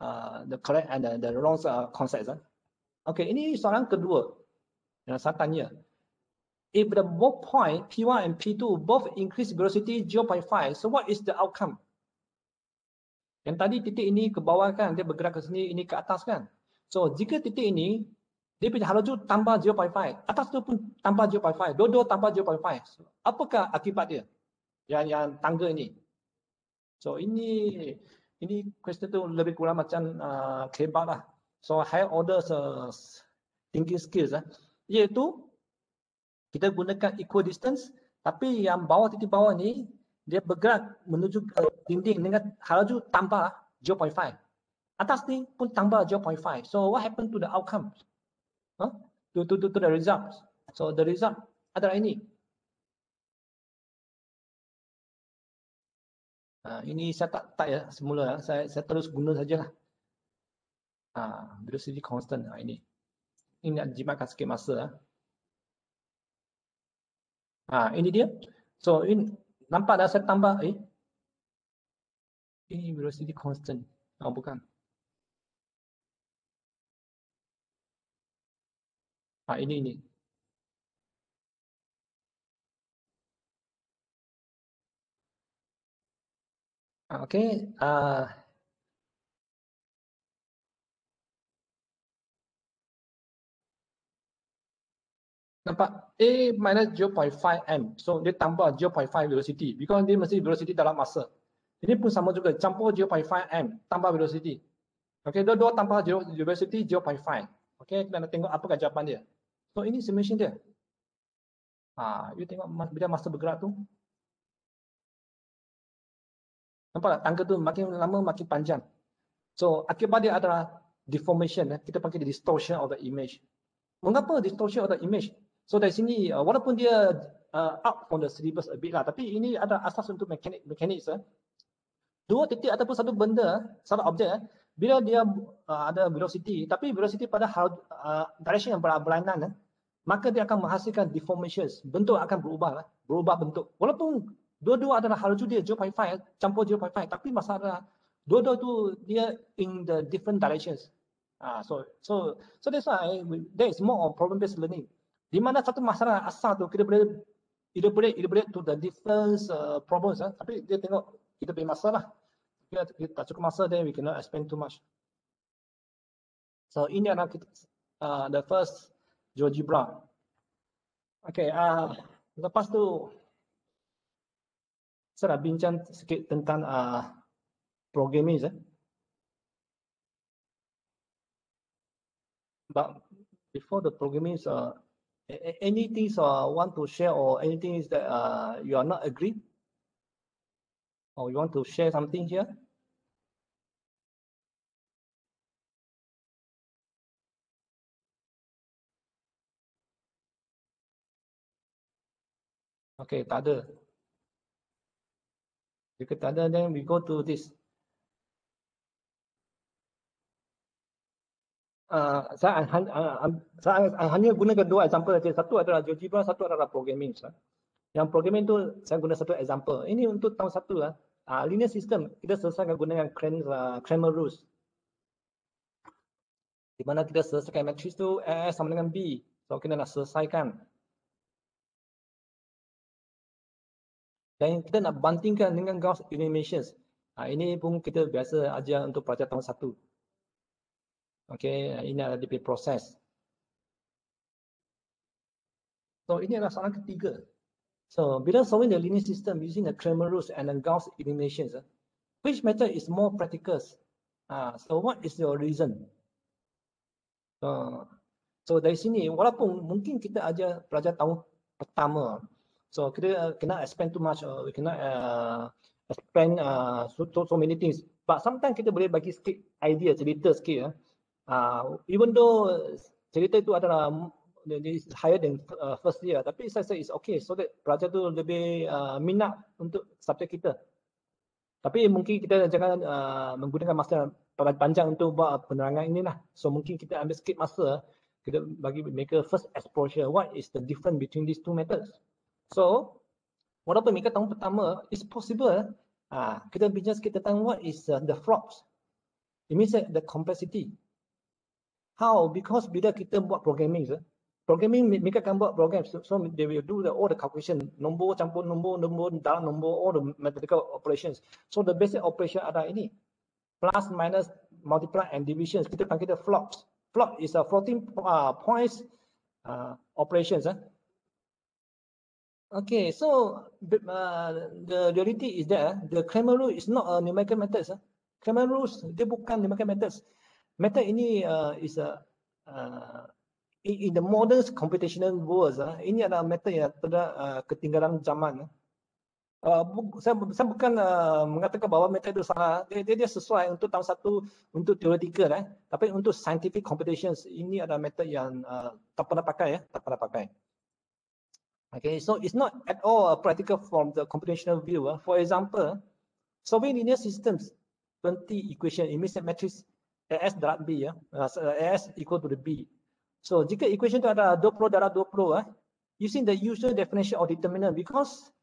the correct and the wrong concepts. Okay, ini soalan kedua yang saya tanya. If the both point P1 and P2 both increase velocity 0.5, so what is the outcome? Yang tadi titik ini ke bawah kan, dia bergerak ke sini, ini ke atas kan. So jika titik ini dia punya halaju tambah 0.5, atas tu pun tambah 0.5, dua-dua tambah 0.5. So, apakah akibat dia? Yang tangga ini. So ini question tu lebih kurang macam kebab lah. So higher order thinking skills iaitu kita gunakan equidistance, tapi yang titik bawah ni dia bergerak menuju ke dinding dengan halaju tambah 0.5. Atas ni pun tambah 0.5. So what happened to the outcome? To the result. So the result adalah ini. Ini saya tak ya semula. Saya terus guna sajalah. Velocity constant ini. Ini nak jimatkan sikit masa. Ini dia. So ini nampak dah saya tambah. Ini velocity constant. Bukan. Ini. Okay. Nampak A minus 0.5 m. So dia tambah 0.5 velocity. Because dia mesti velocity dalam masa. Ini pun sama juga. Campur 0.5 m. Tambah velocity. Okay. Dua-dua tambah velocity 0.5. Okay. Kita nak tengok apakah jawapan dia. So ini simulation dia. You tengok bila masa bergerak tu. Nampak tak? Tangga tu makin lama makin panjang. So akibat dia adalah deformation. Kita panggil distortion of the image. Mengapa distortion of the image? So dari sini walaupun dia out from the syllabus a bit lah, tapi ini ada asas untuk mechanics. Dua titik ataupun satu benda, satu objek, bila dia ada velocity, tapi velocity pada direction yang berlainan, maka dia akan menghasilkan deformations. Bentuk akan berubah bentuk. Walaupun dua-dua adalah halaju dia 0.5, campur 0.5, tapi masalah dua-dua tu dia in the different directions. So that's why there is more on problem-based learning. Di mana satu masalah asal tu kita boleh elaborate to the different problems. Tapi dia tengok kita punya masalah. Kita tak cukup masa, then we cannot explain too much. So ini adalah the first GeoGebra. Okay, lepas tu saya nak bincang sikit tentang programming. But before the programming, anything want to share or anything is that you are not agree, or you want to share something here? Okay, tak ada. Jika tak ada, then we go to this. saya hanya gunakan dua example saja. Satu adalah GeoGebra, satu adalah programming. Yang programming tu saya guna satu example. Ini untuk tahun 1 linear system kita selesaikan gunakan Cramer rules. Di mana kita selesaikan matrix tu A sama dengan B. So kita nak selesaikan. Dan kita nak bandingkan dengan Gauss eliminations. Ini pun kita biasa ajar untuk pelajar tahun 1. Okey, ini adalah DP proses. So ini adalah soalan ketiga. So bila solving the linear system using the Cramer rules and the Gauss eliminations, which method is more practical? So what is your reason? So dari sini walaupun mungkin kita ajar pelajar tahun pertama, so kita cannot expand too much, we cannot expand so many things. But sometimes kita boleh bagi sikit idea, cerita sikit. Even though cerita itu adalah higher than first year, tapi saya say it's okay so that pelajar tu lebih minat untuk subjek kita. Tapi mungkin kita jangan menggunakan masa panjang untuk buat penerangan inilah. So mungkin kita ambil sikit masa, kita bagi mereka first exposure. What is the difference between these two methods? So walaupun mereka tahun pertama, it's possible. Kita bincang sikit tentang what is the flops. It means the complexity. How? Because bila kita buat programming, mereka akan buat program. So they will do all the calculation, nombor campur nombor, nombor dalam nombor, all the mathematical operations. So the basic operation ada ini. Plus, minus, multiply and divisions. Kita panggil the flops. Flop is a floating points operations. Okay, so the reality is that the Cramer rule is not a numerical method. Cramer rules dia bukan numerical methods. Method ini is a in the modern computational world, ini adalah method yang telah ketinggalan zaman. Saya bukan mengatakan bahawa method itu salah. Dia sesuai untuk tahun 1 untuk theoretical, tapi untuk scientific computations ini adalah method yang tak pernah pakai, tak pernah pakai. Okay, so it's not at all practical from the computational view. For example, solving linear systems 20 equation, it means that matrix AS darab B, AS equal to the B. So jika equation itu ada 20 darab 20, using the usual definition of determinant, because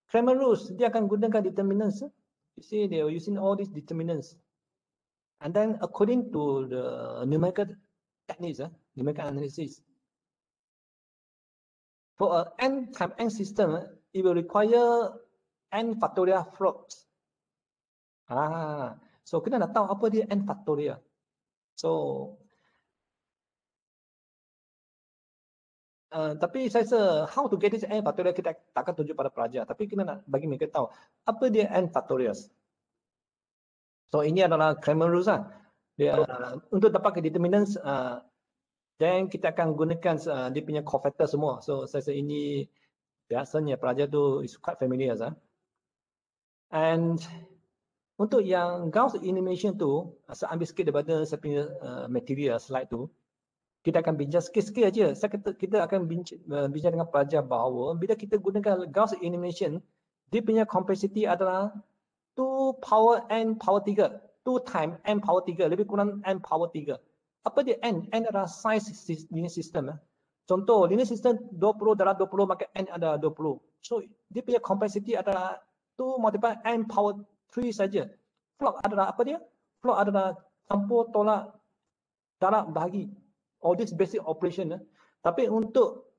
Cramer rules dia akan gunakan determinants. You see they are using all these determinants. And then according to the numerical techniques, numerical analysis, for an n times n system, it will require n factorial flops. So kita nak tahu apa dia n factorial. So tapi saya rasa how to get this n factorial kita takkan tunjuk pada pelajar, tapi kita nak bagi mereka tahu apa dia n factorial. So ini adalah Cramer rules dia untuk dapat determinants, dan kita akan gunakan dia punya cofactor semua. So saya rasa ini biasanya pelajar tu is quite familiar. And untuk yang Gauss elimination tu, saya ambil sikit daripada saya punya material slide tu. Kita akan bincang sikit-sikit aja. Kita akan bincang dengan pelajar bahawa bila kita gunakan Gauss elimination, dia punya complexity adalah 2 power n power 3. 2 times n power 3, lebih kurang n power 3. Apa dia n? N adalah size linear system. Contoh, linear system 20 darab 20 maka n adalah 20. So, dia punya complexity adalah 2 multiply n power 3 saja. Flop adalah apa dia? Flop adalah campur, tolak, darab, bahagi. All this basic operation. Tapi untuk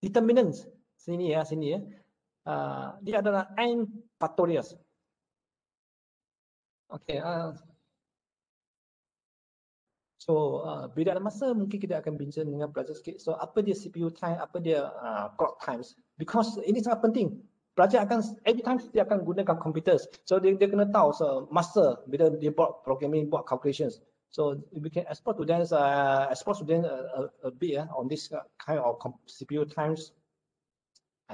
determinants sini dia adalah n factorial. Okay. So bila ada masa mungkin kita akan bincang dengan pelajar sikit. So apa dia CPU time, apa dia clock times? Because ini sangat penting. Pelajar akan every time dia akan gunakan computers. So dia kena tahu masa bila dia buat programming, buat calculations. So we can export to them a bit on this kind of CPU times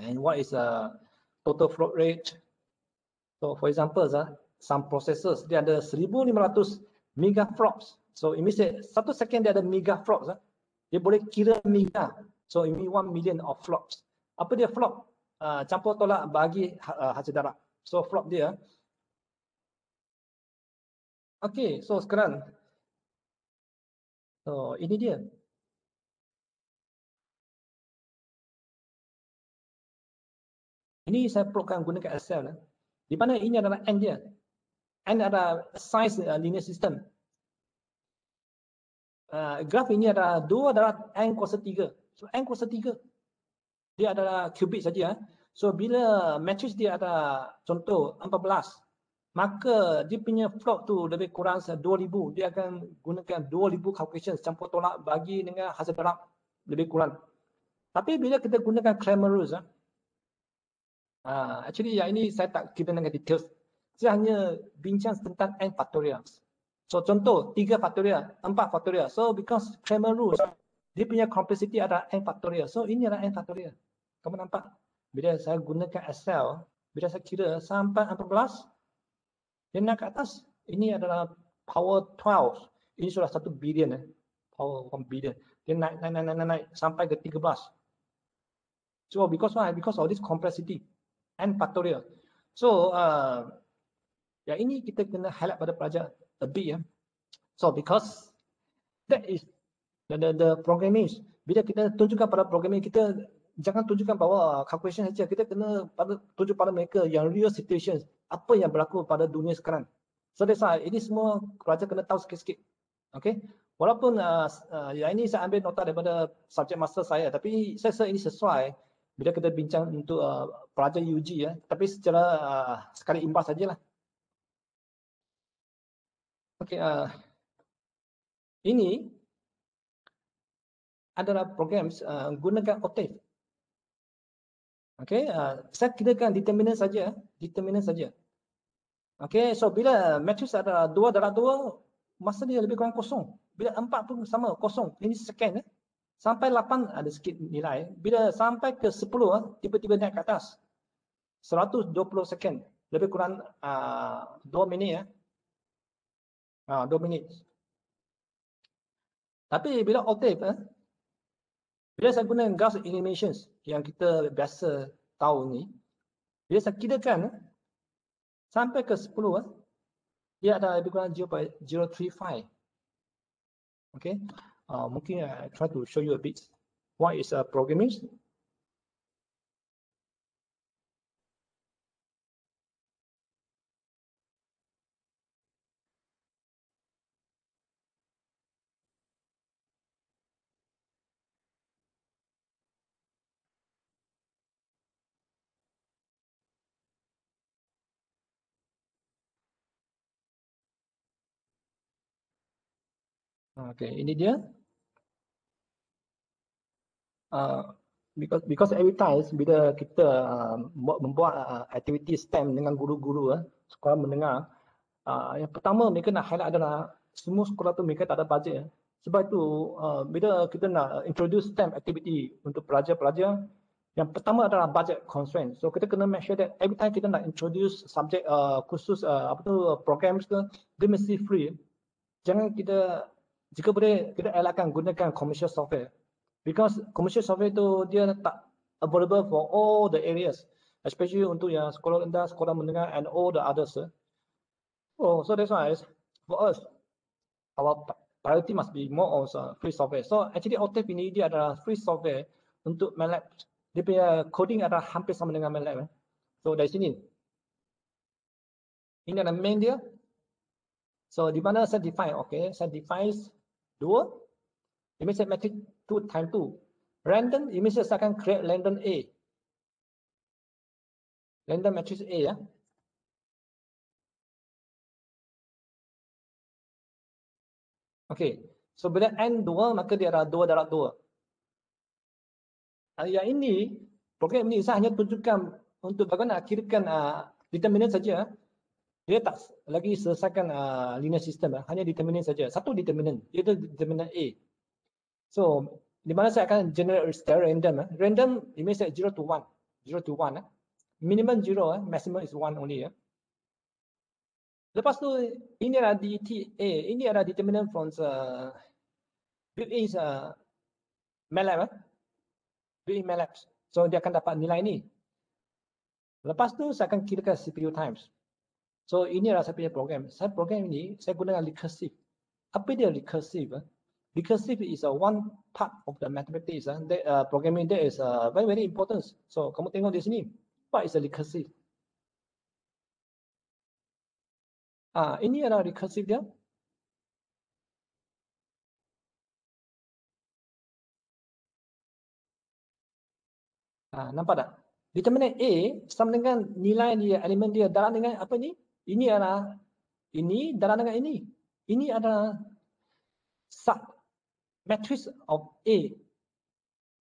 and what is total float rate. So for example, some processors dia ada 1500 megaflops. So it means that 1 second dia ada megaflops. Dia boleh kira mega. So it means 1 million of flops. Apa dia flop? Campur tolak bagi hasil darab. So flop dia. Okay, so sekarang So ini dia. Ini saya perlukan gunakan Excel. Di mana ini adalah N dia. N adalah size linear system. Graf ini adalah 2 adalah N kuasa 3. So N kuasa 3. Dia adalah kubik saja. So bila matrix dia ada contoh 14. Maka dia punya float tu lebih kurang 2000. Dia akan gunakan 2000 calculation campur tolak bagi dengan hasil darab lebih kurang. Tapi bila kita gunakan Cramer rules, actually yang ini saya tak kira dengan details. Saya hanya bincang tentang n factorial. So contoh 3 factorial, 4 factorial. So because Cramer rules, dia punya complexity ada n factorial. So ini adalah n factorial. Kamu nampak? Bila saya gunakan Excel, bila saya kira sampai 14, dia naik ke atas. Ini adalah power 12. Ini sudah 1 billion. Power 1 billion. Dia naik sampai ke 13. So because why? Because of this complexity. N factorial. So yang ini kita kena highlight pada pelajar a bit ya. So because that is the programming. Bila kita tunjukkan pada programming, kita jangan tunjukkan bahawa calculation saja. Kita kena tunjuk pada mereka yang real situation. Apa yang berlaku pada dunia sekarang. So that's why ini semua pelajar kena tahu sikit-sikit. Okay. Walaupun yang ini saya ambil nota daripada subjek master saya. Tapi saya rasa ini sesuai bila kita bincang untuk pelajar UG ya. Tapi secara sekali imbas sajalah. Okay. Ini adalah program gunakan Octave. Okay, saya kirakan determinant saja, Okay, so bila matrix ada 2 darab 2, masa dia lebih kurang kosong. Bila 4 pun sama, kosong. Ini second. Sampai 8 ada sikit nilai. Bila sampai ke 10, tiba-tiba naik ke atas. 120 second. Lebih kurang 2 minit. 2 minit. Tapi bila Octave, bila saya guna Gauss eliminations yang kita biasa tahu ni, bila saya kirakan sampai ke 10, dia ada lebih kurang 0.035. Okay, mungkin I try to show you a bit what is programming. Okay, ini dia. Because every time bila kita membuat aktiviti STEM dengan guru-guru sekolah menengah, yang pertama mereka nak highlight adalah semua sekolah tu mereka tak ada bajet. Sebab itu bila kita nak introduce STEM activity untuk pelajar-pelajar, yang pertama adalah budget constraint. So kita kena make sure that every time kita nak introduce subjek khusus programs ke, dia mesti free. Jangan kita, jika boleh kita elakkan gunakan commercial software. Because commercial software tu dia tak available for all the areas, especially untuk yang sekolah rendah, sekolah menengah and all the others. So that's why for us, our priority must be more on free software. So actually Octave ini dia adalah free software untuk MATLAB. Dia punya coding adalah hampir sama dengan MATLAB. So dari sini, ini adalah main dia. So di mana saya define, okay, saya define 2. It means matrix 2 times 2. Random, it means saya akan create random A. Random matrix A ya. Okay, so bila N 2, maka dia adalah 2 darab 2. Yang ini, program ini saya hanya tunjukkan untuk bagaimana kirakan determinant saja. Dia tak lagi selesaikan linear system, hanya determinant saja. Satu determinant, iaitu determinant A. So, di mana saya akan generate secara random. Random, it means 0 to 1. 0 to 1. Minimum 0, maximum is 1 only. Lepas tu, ini adalah DTA. Ini adalah determinant from built-in MATLAB. Built-in MATLAB. So, dia akan dapat nilai ni. Lepas tu, saya akan kirakan CPU times. So, ini adalah saya punya program. Saya program ini, saya gunakan recursive. Apa dia recursive? recursive is one part of the mathematics. Programming that is very, very important. So, kamu tengok di sini, what is a recursive? Ini adalah recursive dia. Nampak tak? Determinant A sama dengan nilai dia, elemen dia darab dengan apa ni? Ini adalah ini darab dengan ini. Ini adalah sub matrix of A.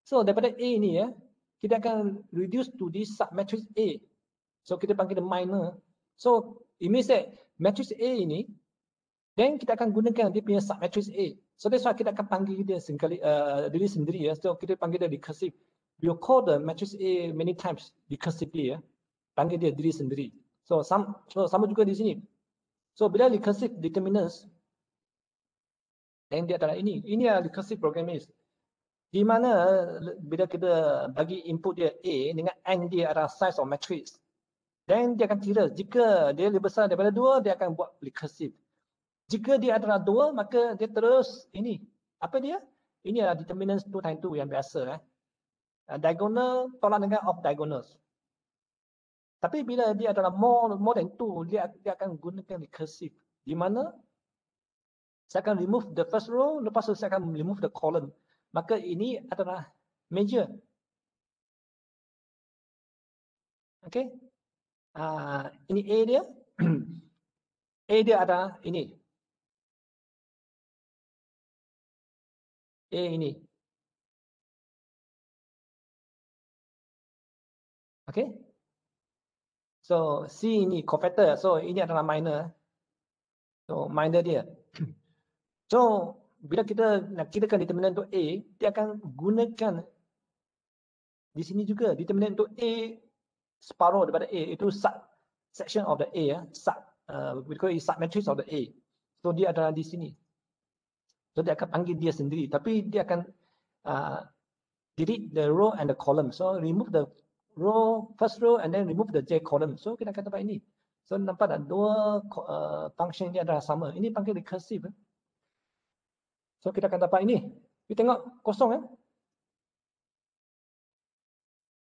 So daripada A ni ya, kita akan reduce to this sub matrix A. So kita panggil dia minor. So it means that matrix A ini, then kita akan gunakan dia punya sub matrix A. So that's why kita akan panggil dia diri sendiri ya. So kita panggil dia recursive. We will call the matrix A many times recursively ya. Panggil dia diri sendiri. So sama juga di sini. So bila recursive determinants, dan dia adalah ini. Ini adalah recursive programming. Di mana bila kita bagi input dia A dengan N dia adalah size of matrix. Dan dia akan kira jika dia lebih besar daripada 2, dia akan buat recursive. Jika dia adalah 2, maka dia terus ini. Apa dia? Ini adalah determinants 2 times 2 yang biasa. Diagonal tolak dengan off diagonals. Tapi bila dia adalah more than 2, dia akan gunakan recursive. Di mana saya akan remove the first row, lepas tu saya akan remove the column. Maka ini adalah major. Okay. Ini A dia. A dia adalah ini. A ini. Okay. So C ini cofactor. So ini adalah minor. So minor dia. So bila kita nak kirakan determinant untuk A, dia akan gunakan di sini juga determinant untuk A separuh daripada A, itu sub section of the A ya, we call it sub matrix of the A. So dia adalah di sini. So dia akan panggil dia sendiri, tapi dia akan delete the row and the column. So remove the row, first row and then remove the J column. So kita akan dapat ini. So nampak tak dua function ini adalah sama. Ini panggil recursive. So kita akan dapat ini. Kita tengok kosong ya.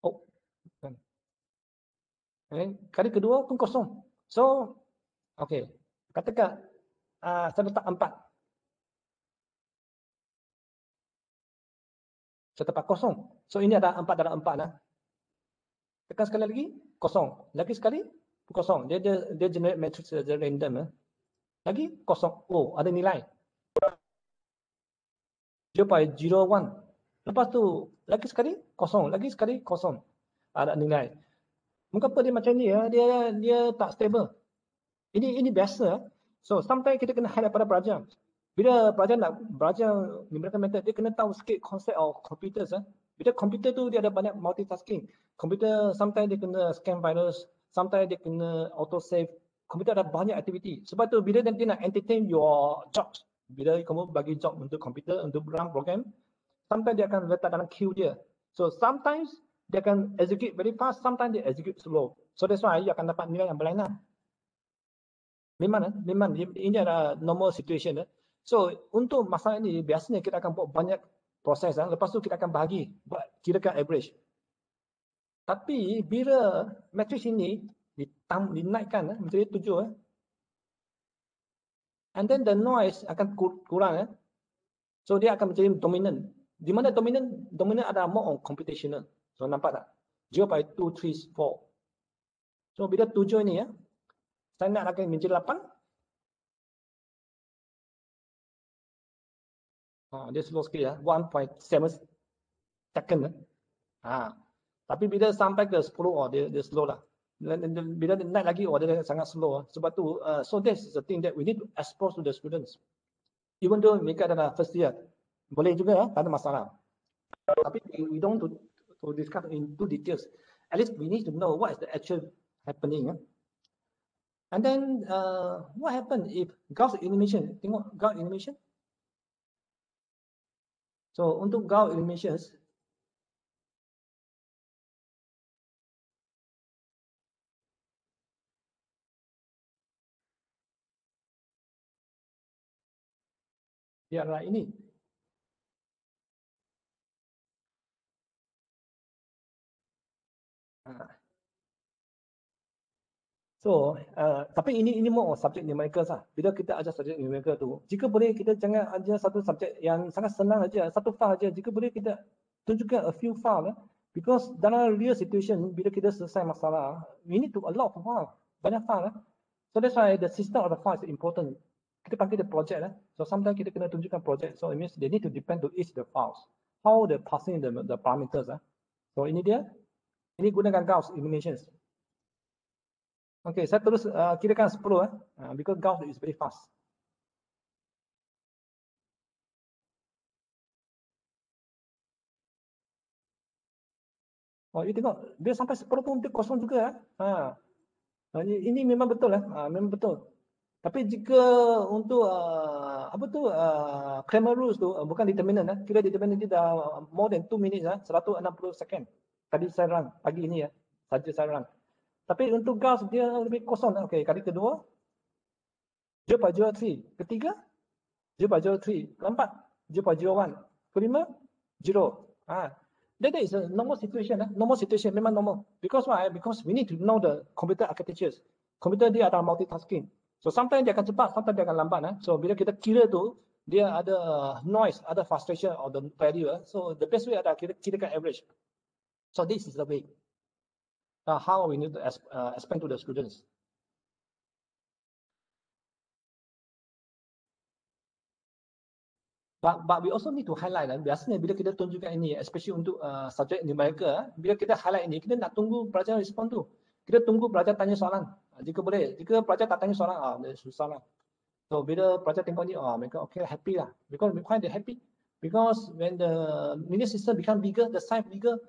Oh. Kali kedua pun kosong. So okey. Katakan saya letak 4. Saya tempat kosong. So ini ada 4 dalam 4 lah. Tekan sekali lagi, kosong. Lagi sekali, kosong. Dia generate matrix random. Lagi, kosong. Oh, ada nilai. 0.01. Lepas tu, lagi sekali, kosong. Lagi sekali, kosong. Ada nilai. Mengapa dia macam ni ya? Dia tak stable. Ini biasa. So, sometimes kita kena highlight pada pelajar. Bila pelajar nak belajar numerical method, dia kena tahu sikit konsep of computers. Bila komputer tu dia ada banyak multitasking. Komputer sometimes dia kena scan virus, sometimes dia kena auto save. Komputer ada banyak aktiviti. Sebab tu bila dia nak entertain your jobs, bila kamu bagi job untuk komputer untuk run program, sometimes dia akan letak dalam queue dia. So sometimes dia akan execute very fast, sometimes dia execute slow. So that's why dia akan dapat nilai yang berlainan. Memang ini adalah normal situation. So untuk masalah ini biasanya kita akan buat banyak proses. Lepas tu kita akan bahagi buat kirakan average. Tapi bila matrix ini dinaikkan menjadi 7, and then the noise akan kurang. So dia akan menjadi dominant. Di mana dominant adalah more on computational. So nampak tak? 0.234. So bila 7 ini ya, saya nak akan menjadi 8. Dia slow sikit ya, 1.7 second. Tapi bila sampai ke 10, dia slow lah. Bila naik lagi, dia sangat slow. Sebab tu, so that's the thing that we need to expose to the students. Even though mereka adalah first year, boleh juga, tak ada masalah. Tapi we don't to discuss into details. At least we need to know what is the actual happening. And then, what happened if Gauss elimination? Tengok Gauss elimination. So untuk Gauss eliminations, dia adalah ini. So, tapi ini more subjek numerical lah. Bila kita ajar subjek numerical tu, jika boleh kita jangan ajar satu subjek yang sangat senang aja, satu file aja. Jika boleh kita tunjukkan a few file because dalam real situation bila kita selesai masalah, we need to a lot of file, banyak file So that's why the system of the file is important. Kita panggil the project So sometimes kita kena tunjukkan project. So it means they need to depend to each the files. How they passing the parameters So ini dia. Ini gunakan Gauss eliminations. Okay, saya terus kirakan 10 because Gauss is very fast. Oh, you tengok dia sampai 10 pun dia kosong juga ini memang betul memang betul. Tapi jika untuk Cramer rules tu bukan determinant kira determinant dia dah more than 2 minutes 160 second. Tadi saya run pagi ini saja saya run. Tapi untuk Gauss dia lebih kosong Okey, kali kedua 0.03, ketiga 0.03, keempat 0.01, kelima 0. That is a normal situation normal situation memang normal. Because why? Because we need to know the computer architectures. Komputer dia ada multitasking. So sometimes dia akan cepat, sometimes dia akan lambat So bila kita kira tu dia ada noise, ada frustration of the value So the best way adalah kita kirakan average. So this is the way. How we need to explain to the students. But we also need to highlight biasanya bila kita tunjukkan ini especially untuk subjek numerical bila kita highlight ini kita nak tunggu pelajar respon tu. Kita tunggu pelajar tanya soalan. Jika boleh, jika pelajar tak tanya soalan susah So bila pelajar tengok ni mereka okay happy because why they happy? Because when the linear system become bigger, the size bigger,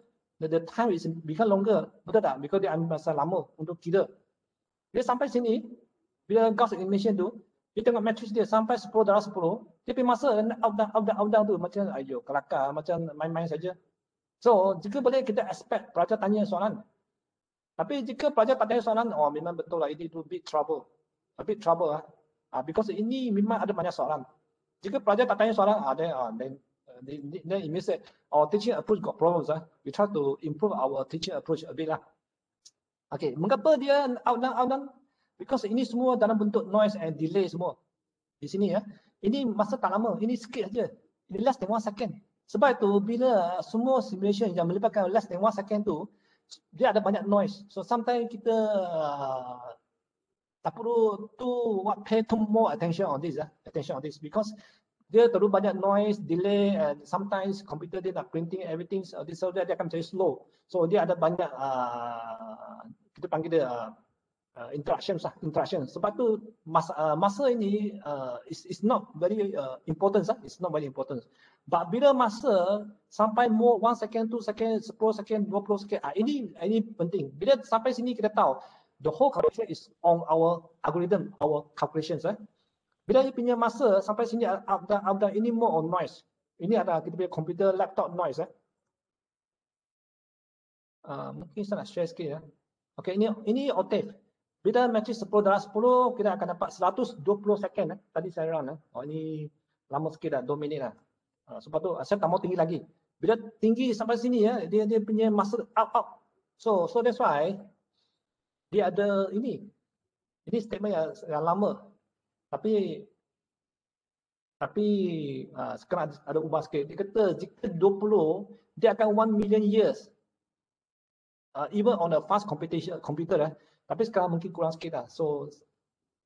the time is become longer. Betul tak? Because dia ambil masa lama untuk kira. Dia sampai sini, bila Gauss elimination tu, dia tengok matrix dia sampai 10 darab 10, dia pergi masa out down tu macam ayo kelakar, macam main-main saja. So, jika boleh kita expect pelajar tanya soalan. Tapi jika pelajar tak tanya soalan, memang betul ini tu big trouble. A big trouble because ini memang ada banyak soalan. Jika pelajar tak tanya soalan, then it means that our teaching approach got problems We try to improve our teaching approach a bit Okay, mengapa dia out down? Because ini semua dalam bentuk noise and delay semua. Di sini Ini masa tak lama, ini sikit saja. Ini less than 1 second. Sebab itu bila semua simulation yang melibatkan less than 1 second tu, dia ada banyak noise. So sometimes kita tak perlu pay more attention on this because dia terlalu banyak noise, delay and sometimes computer dia nak printing everything so dia akan menjadi slow. So dia ada banyak kita panggil dia interaction. Sebab tu masa ini is not very important it's not very important. But bila masa sampai more 1 second, 2 second, 10 second, 20 second ini penting. Bila sampai sini kita tahu the whole calculation is on our algorithm, our calculations Bila dia punya masa sampai sini up down ini more on noise. Ini ada kita punya computer laptop noise mungkin saya nak share sikit Okay, ini octave. Bila matrix 10 darab 10 kita akan dapat 120 second Tadi saya run ini lama sikit 2 minit sebab tu saya tak mau tinggi lagi. Bila tinggi sampai sini dia punya masa up. So that's why dia ada ini statement yang lama. Tapi sekarang ada ubah sikit. Dia kata jika 20 dia akan 1 million years. Even on a fast computer tapi sekarang mungkin kurang sikit So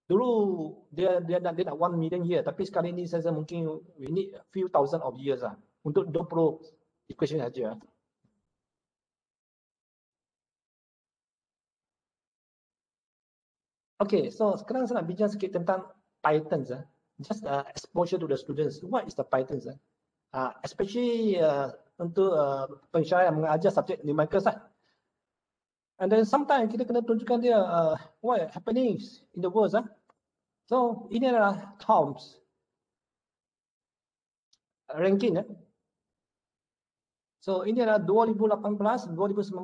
dulu dia nak 1 million year tapi sekarang ini saya mungkin we need a few thousand of years untuk 20 equation saja. Okay, so sekarang saya nak bincang sikit tentang patterns just exposure to the students. What is the patterns especially untuk pensyarah yang mengajar subjek numerical And then sometimes kita kena tunjukkan dia what happening in the world So ini adalah Tom's ranking So ini adalah 2018, 2019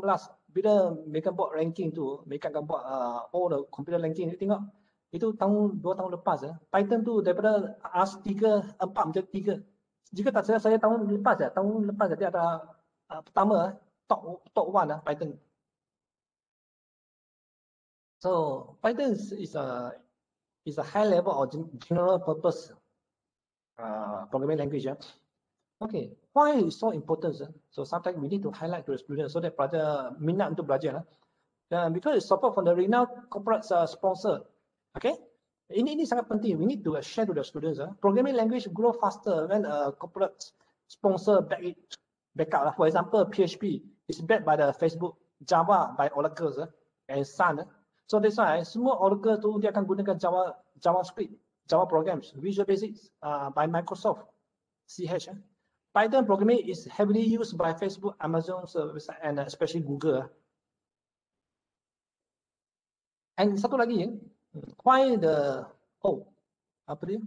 bila mereka buat ranking tu, mereka akan buat all the computer ranking. Tengok itu tahun 2 tahun lepas Python tu daripada AS3 4 menjadi 3. Jika tak salah saya tahun lepas dia ada pertama top 1 Python. So Python is a high level or general purpose programming language. Okay, why is so important? So sometimes we need to highlight to the students so that pelajar minat untuk belajar. Because it's support from the renowned corporate sponsor. Okay, ini sangat penting. We need to share to the students. Programming language grow faster when a corporate sponsor back up. For example, PHP is backed by the Facebook, Java by Oracle and Sun. So that's why semua Oracle tu dia akan gunakan JavaScript, Java programs, Visual Basic by Microsoft, CH. Python programming is heavily used by Facebook, Amazon service, and especially Google. And satu lagi, why the apa dia?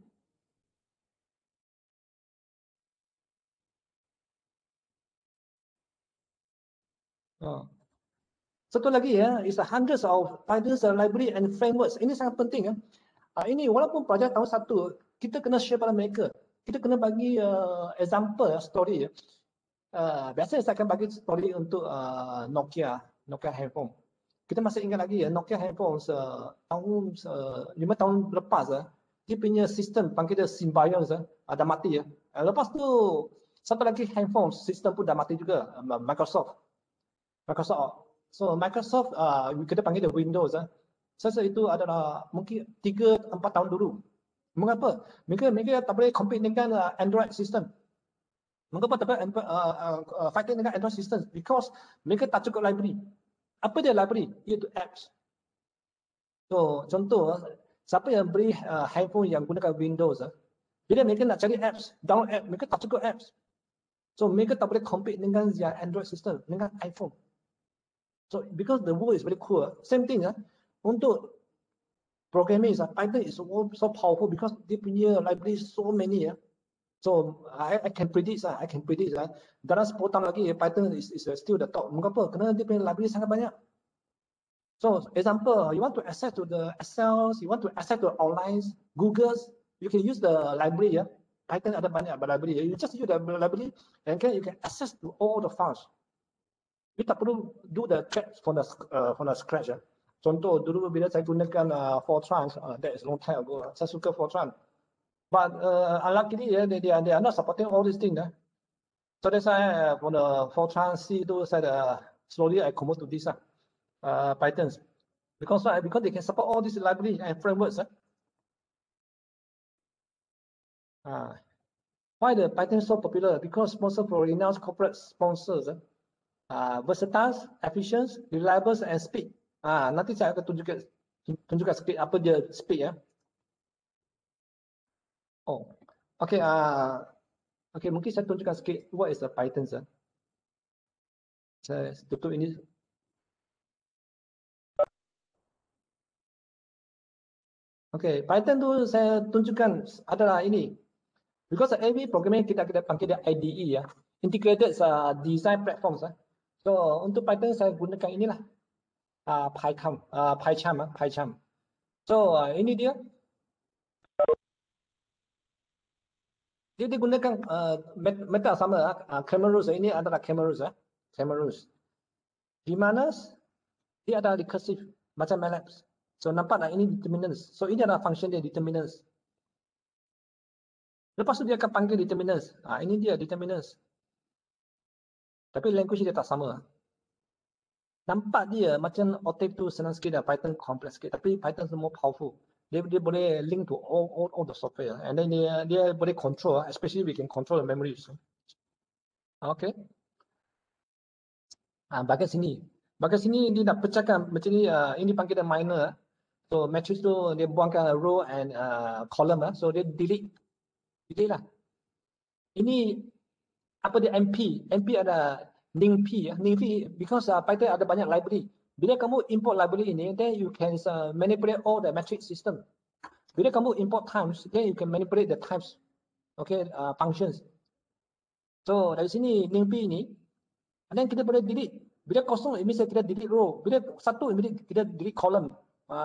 Satu lagi is hundreds of Python's library and frameworks. Ini sangat penting. Ini walaupun pelajar tahun 1, kita kena share pada mereka. Kita kena bagi example story. Biasanya saya akan bagi story untuk Nokia handphone. Kita masih ingat lagi Nokia handphone tahun 5 tahun lepas dia punya sistem panggil dia Symbian dah mati. Lepas tu satu lagi handphone sistem pun dah mati juga, Microsoft. So Microsoft kita panggil dia Windows. Saya rasa itu adalah mungkin 3-4 tahun dulu. Mengapa? Mereka tak boleh compete dengan Android system. Mengapa tak boleh fighting dengan Android system? Because mereka tak cukup library. Apa dia library? Iaitu apps. So contoh, siapa yang beli handphone yang gunakan Windows, bila mereka nak cari apps, download app, mereka tak cukup apps. So mereka tak boleh compete dengan Android system, dengan iPhone. So because the world is very cool, same thing untuk programming Python is so powerful because dia punya library so many. So I can predict dalam 10 tahun lagi Python is still the top. Mengapa? Kerana dia punya library sangat banyak. So example, you want to access to the Excels, you want to access to online Google's, you can use the library. Python ada banyak library. You just use the library and you can access to all the files. You tak perlu do the check from the scratch. Contoh dulu bila saya gunakan Fortran, that is long time ago. Saya suka Fortran, but unluckily they are not supporting all these things. So that's why from the Fortran C tu saya slowly I convert to this Python because they can support all these libraries and frameworks. Why the Python so popular? Because sponsor for renowned corporate sponsors. Versatile, efficient, reliable, and speed. Nanti saya akan tunjukkan sikit apa dia speed. Okay. Okay, mungkin saya tunjukkan sikit what is the Python. Saya tutup ini. Okay, Python tu saya tunjukkan adalah ini. Because every programming kita panggil dia IDE Integrated Design Platforms. So untuk Python saya gunakan inilah PyCharm. So ini dia. Dia digunakan meta sama Camel-Roos. Ini adalah Camel-Roos. Di mana dia ada recursive macam MATLAB. So nampak tak ini determinants. So ini adalah function dia determinants. Lepas tu dia akan panggil determinants. Ini dia determinants. Tapi language dia tak sama. Nampak dia macam Octave tu senang sikit, Python complex sikit. Tapi Python more powerful. Dia boleh link to all the software. And then dia boleh control, especially we can control the memory. Okay. Bahagian sini dia nak pecahkan macam ni. Ini panggil dia minor. So matrix tu dia buangkan row and column. So dia delete lah. Ini apa dia MP ada NingP because Python ada banyak library. Bila kamu import library ini, then you can manipulate all the matrix system. Bila kamu import times, then you can manipulate the types, functions. So dari sini NingP ini, and then kita boleh delete. Bila kosong, ini kita delete row. Bila satu, ini kita delete column.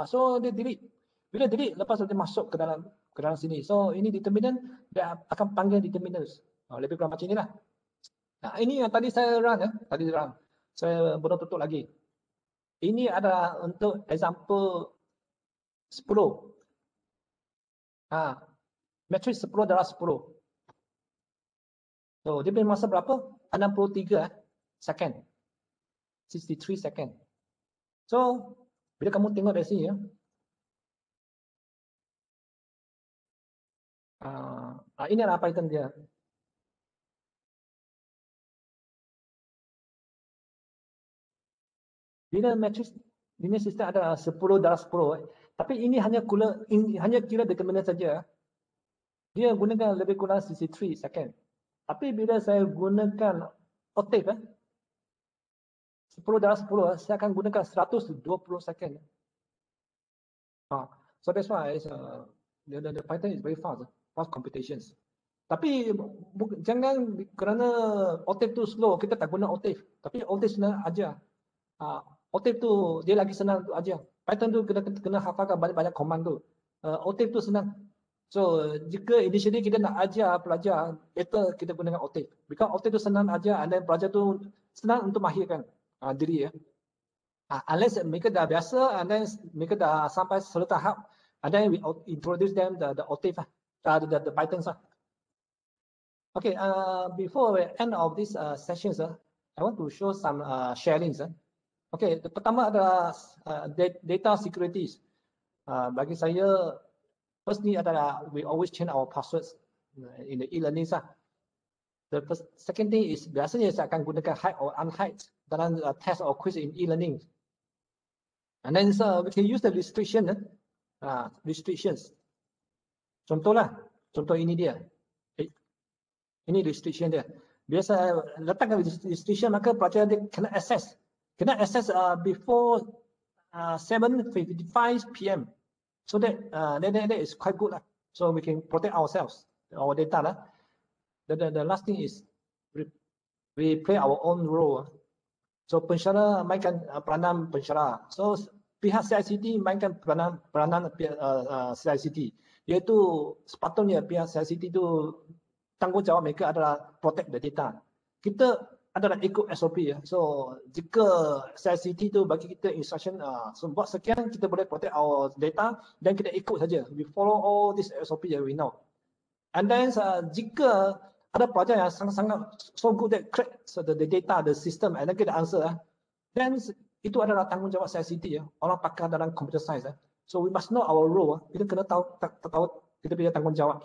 So dia delete. Bila delete, lepas dia masuk ke dalam sini. So ini determinant, dia akan panggil determinants. Lebih kurang macam inilah. Ini yang tadi saya run. Saya belum tutup lagi. Ini adalah untuk example 10. Matrix 10 darab 10. So, dia punya masa berapa? 63 second. 63 second. So, bila kamu tengok dari sini ya. Ini adalah pattern dia. Bila matrix linear system ada 10 darab 10, tapi ini hanya kira determinant saja. Dia gunakan lebih kurang 63 second. Tapi bila saya gunakan octave 10 darab 10, saya akan gunakan 120 second. So that's why the Python is very fast computations. Tapi jangan kerana octave tu slow kita tak guna octave. Tapi octave senang ajar. Octave tu dia lagi senang untuk ajar. Python tu kena hafalkan banyak-banyak command tu. Octave tu senang. So jika initially kita nak ajar pelajar, better kita gunakan octave. Because octave tu senang ajar, and then pelajar tu senang untuk mahirkan diri ya. Unless mereka dah biasa, and then mereka dah sampai satu tahap, and then we introduce them the octave the Python . Okay, before we end of this sessions, I want to show some sharings. Okay, pertama adalah data securities. Bagi saya, firstly adalah we always change our passwords in the e-learning . The second thing is biasanya saya akan gunakan hide or unhide dalam test or quiz in e-learning. And then we can use the restrictions. Contoh ini dia. Ini restriction dia. Biasa letakkan restriction maka pelajar dia kena access before 7:55 PM. So that is quite good . So we can protect ourselves, our data . The last thing is we play our own role . So pensyarah mainkan peranan pensyarah. So pihak CICT mainkan peranan CICT. Iaitu sepatutnya pihak CICT itu tanggungjawab mereka adalah protect the data. Kita adalah ikut SOP ya. So jika CICT itu bagi kita instruction so buat sekian, kita boleh protect our data dan kita ikut saja. We follow all this SOP that we know. And then jika ada pelajar yang sangat-sangat so good that crack the data, the system, and then kita answer then itu adalah tanggungjawab CICT ya. Orang pakar dalam computer science . So we must know our role . Kita kena tahu kita punya tanggungjawab.